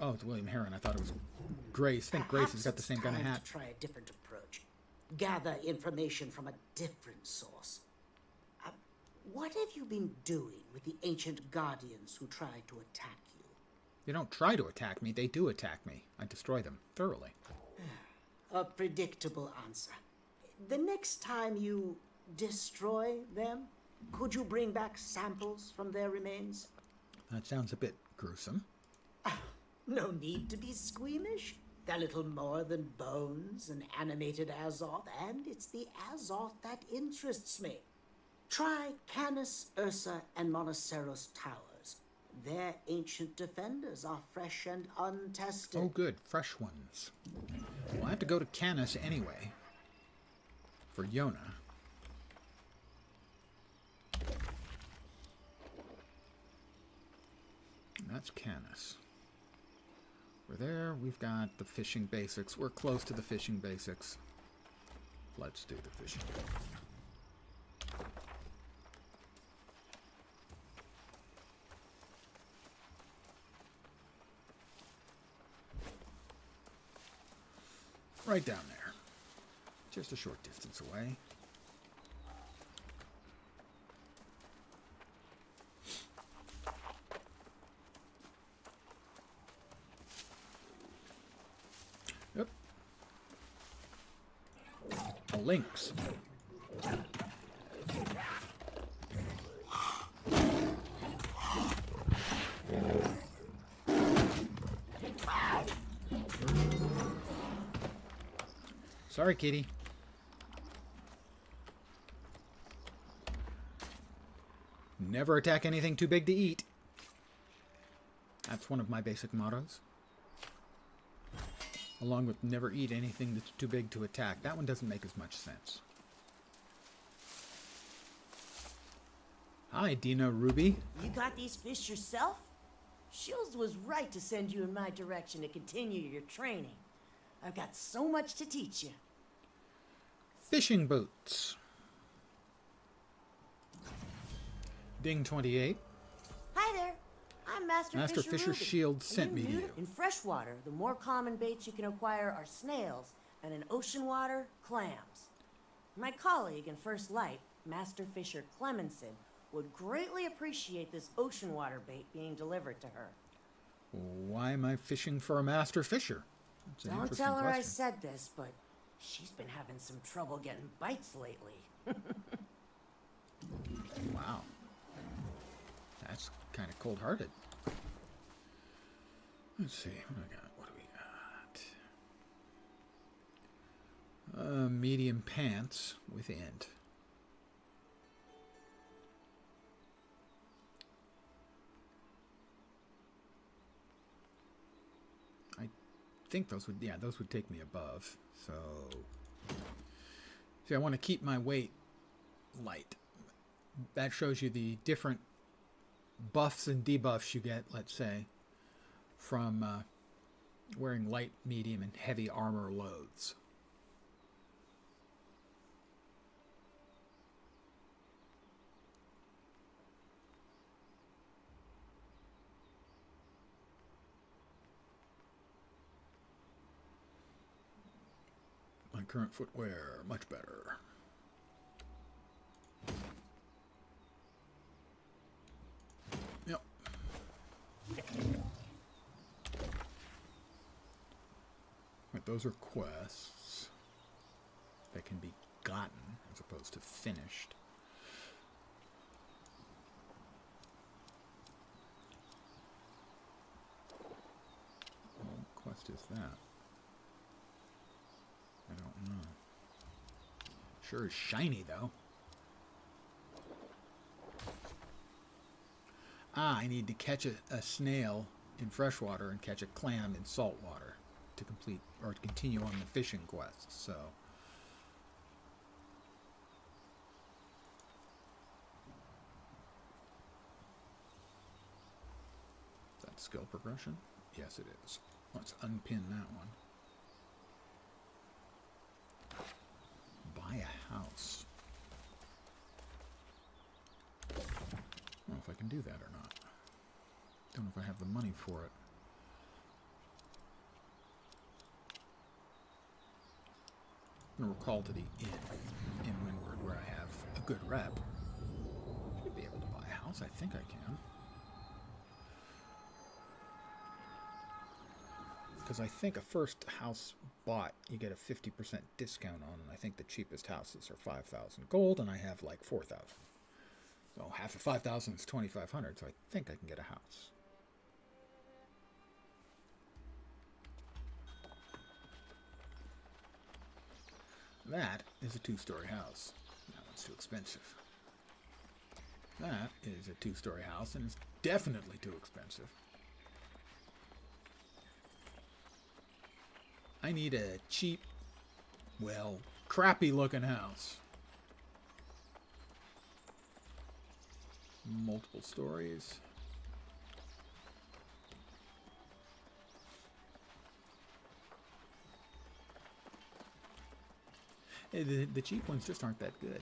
[SPEAKER 1] Oh, it's William Heron. I thought it was Grace. I think Grace has got the same kind of hat.
[SPEAKER 6] To try a different approach. Gather information from a different source. What have you been doing with the ancient guardians who tried to attack you?
[SPEAKER 1] They don't try to attack me. They do attack me. I destroy them thoroughly.
[SPEAKER 6] A predictable answer. The next time you destroy them, could you bring back samples from their remains?
[SPEAKER 1] That sounds a bit gruesome.
[SPEAKER 6] No need to be squeamish. They're little more than bones and animated Azoth, and it's the Azoth that interests me. Try Canis, Ursa, and Monoceros towers. Their ancient defenders are fresh and untested.
[SPEAKER 1] Oh, good. Fresh ones. Well, I have to go to Canis anyway. For Yona. And that's Canis. We're there. We've got the fishing basics. We're close to the fishing basics. Let's do the fishing. Right down there. Just a short distance away. Yep. A lynx. Sorry, kitty. Never attack anything too big to eat. That's one of my basic mottos. Along with never eat anything that's too big to attack. That one doesn't make as much sense. Hi, Dina Ruby.
[SPEAKER 15] You got these fish yourself? Shields was right to send you in my direction to continue your training. I've got so much to teach you.
[SPEAKER 1] Fishing boots. Ding 28.
[SPEAKER 15] Hi there. I'm Master
[SPEAKER 1] Fisher
[SPEAKER 15] Ruby.
[SPEAKER 1] Shield sent me to you.
[SPEAKER 15] In freshwater, the more common baits you can acquire are snails, and in ocean water, clams. My colleague in First Light, Master Fisher Clemenson, would greatly appreciate this ocean water bait being delivered to her.
[SPEAKER 1] Why am I fishing for a master fisher? That's an
[SPEAKER 15] Don't
[SPEAKER 1] interesting
[SPEAKER 15] tell her I
[SPEAKER 1] question.
[SPEAKER 15] said this, but she's been having some trouble getting bites lately.
[SPEAKER 1] Wow. That's kind of cold-hearted. Let's see. What do I got? What do we got? Medium pants with int. I think those would, yeah, those would take me above. So, see, I want to keep my weight light. That shows you the different buffs and debuffs you get, let's say, from wearing light, medium, and heavy armor loads. My current footwear, much better. Yep. Right, those are quests that can be gotten as opposed to finished. What quest is that? I don't know. Sure is shiny, though. Ah, I need to catch a snail in freshwater and catch a clam in saltwater to complete or to continue on the fishing quest. So is that skill progression? Yes, it is. Let's unpin that one. Buy a house. I don't know if I can do that or not. Don't know if I have the money for it. I'm going to recall to the inn in Windward where I have a good rep. Should be able to buy a house. I think I can. Because I think a first house bought, you get a 50% discount on, and I think the cheapest houses are 5,000 gold, and I have like 4,000. So half of 5,000 is 2,500, so I think I can get a house. That is a 2-story house. That one's too expensive. That is a 2-story house, and it's definitely too expensive. I need a cheap, well, crappy looking house. Multiple stories. The cheap ones just aren't that good.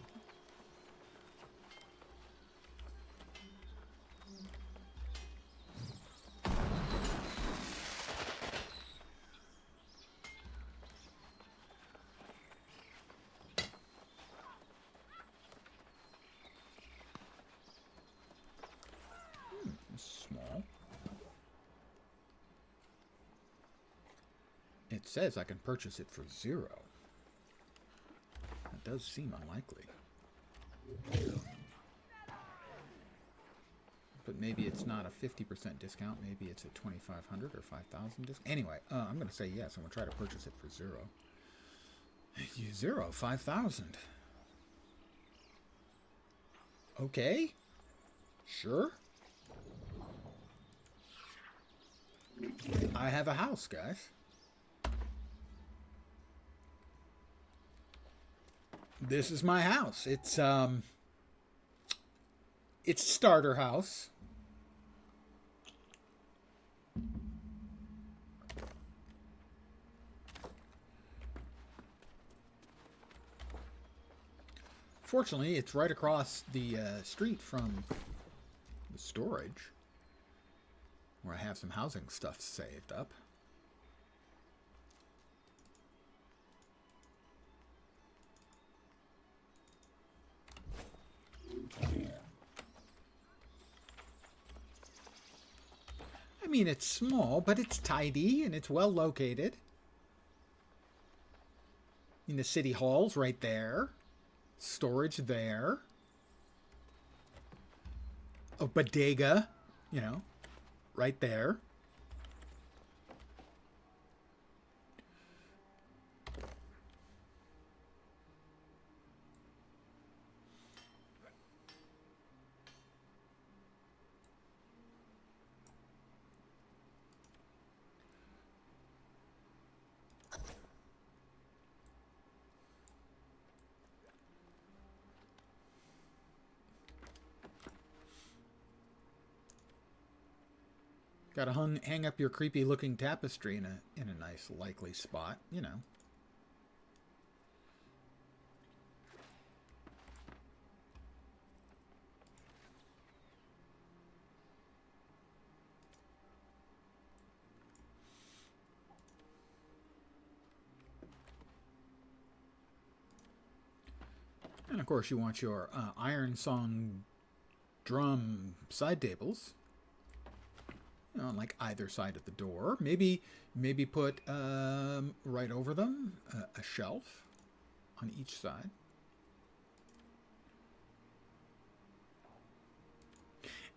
[SPEAKER 1] Small. It says I can purchase it for 0. That does seem unlikely. But maybe it's not a 50% discount. Maybe it's a 2,500 or 5,000 discount. Anyway, I'm going to say yes. I'm going to try to purchase it for 0. 0, 5,000. Okay. Sure. I have a house, guys. This is my house. It's starter house. Fortunately, it's right across the street from the storage, where I have some housing stuff saved up. I mean, it's small, but it's tidy and it's well located. I mean, the city hall's right there. Storage there. A bodega, you know, right there. Got to hang up your creepy-looking tapestry in a nice, likely spot, you know. And of course, you want your Iron Song drum side tables. You know, on like either side of the door. Maybe put right over them a shelf on each side.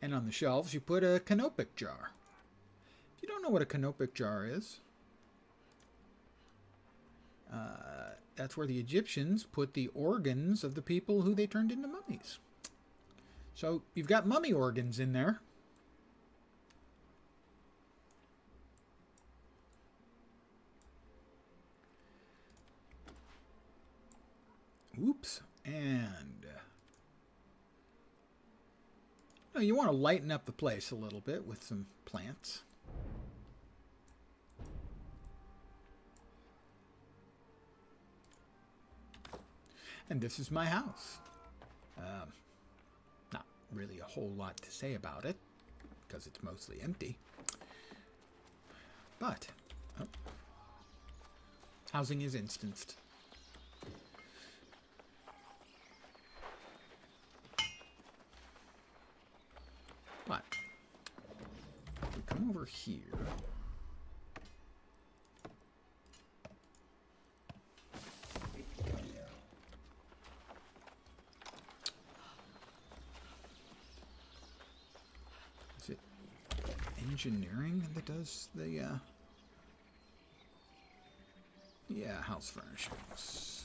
[SPEAKER 1] And on the shelves, you put a canopic jar. If you don't know what a canopic jar is, that's where the Egyptians put the organs of the people who they turned into mummies. So you've got mummy organs in there. Oops. And you want to lighten up the place a little bit with some plants. And this is my house. Not really a whole lot to say about it, because it's mostly empty. But, housing is instanced. But, if we come over here... engineering that does the yeah, house furnishings.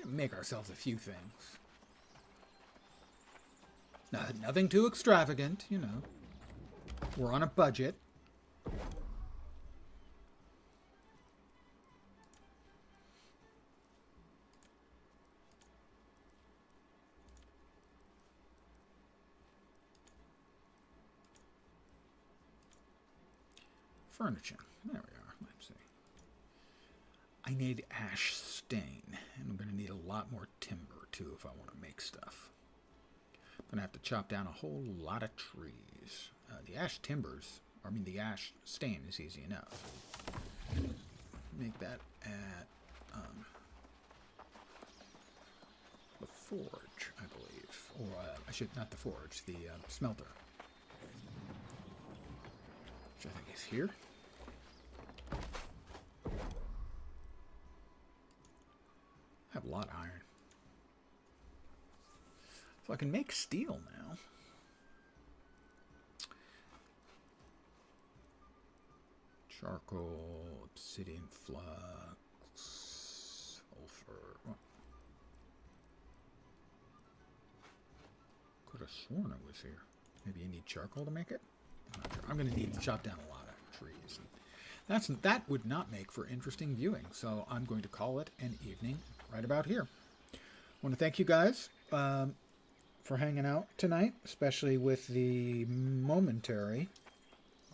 [SPEAKER 1] Make ourselves a few things. Nothing too extravagant, you know. We're on a budget. Furniture. There we are. Let's see. I need ash stain, and I'm going to need a lot more timber too if I want to make stuff. I'm going to have to chop down a whole lot of trees. The ash timbers, the ash stain is easy enough. Make that at the forge, I believe, or not the forge, the smelter, which I think is here. I have a lot of iron. So I can make steel now. Charcoal, obsidian flux, sulfur. Oh. Could have sworn it was here. Maybe you need charcoal to make it? I'm not sure. I'm going to need to chop down a lot of trees. That would not make for interesting viewing, so I'm going to call it an evening right about here. I want to thank you guys for hanging out tonight, especially with the momentary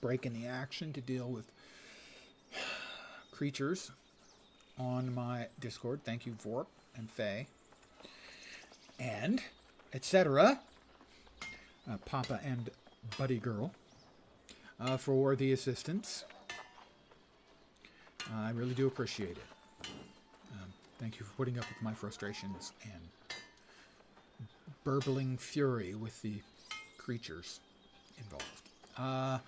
[SPEAKER 1] break in the action to deal with creatures on my Discord. Thank you, Vorp and Faye, and etc. Papa and Buddy Girl for the assistance. I really do appreciate it. Thank you for putting up with my frustrations and burbling fury with the creatures involved.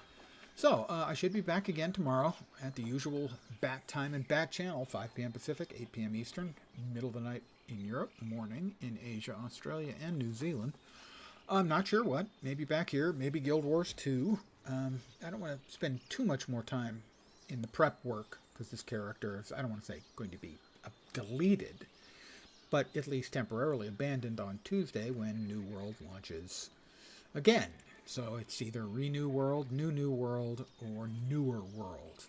[SPEAKER 1] So, I should be back again tomorrow at the usual bat time and bat channel, 5 p.m. Pacific, 8 p.m. Eastern, middle of the night in Europe, morning in Asia, Australia, and New Zealand. I'm not sure what. Maybe back here, maybe Guild Wars 2. I don't want to spend too much more time in the prep work, because this character is, I don't want to say going to be deleted, but at least temporarily abandoned on Tuesday when New World launches again. So it's either Renew World, New World, or Newer World.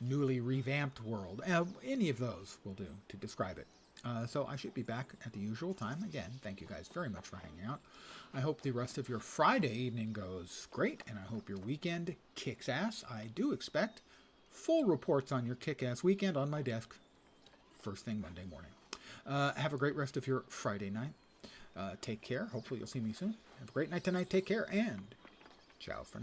[SPEAKER 1] Newly revamped world. Any of those will do to describe it. So I should be back at the usual time. Again, thank you guys very much for hanging out. I hope the rest of your Friday evening goes great, and I hope your weekend kicks ass. I do expect full reports on your kick-ass weekend on my desk first thing Monday morning. Have a great rest of your Friday night. Take care. Hopefully you'll see me soon. Have a great night tonight. Take care, and ciao for now.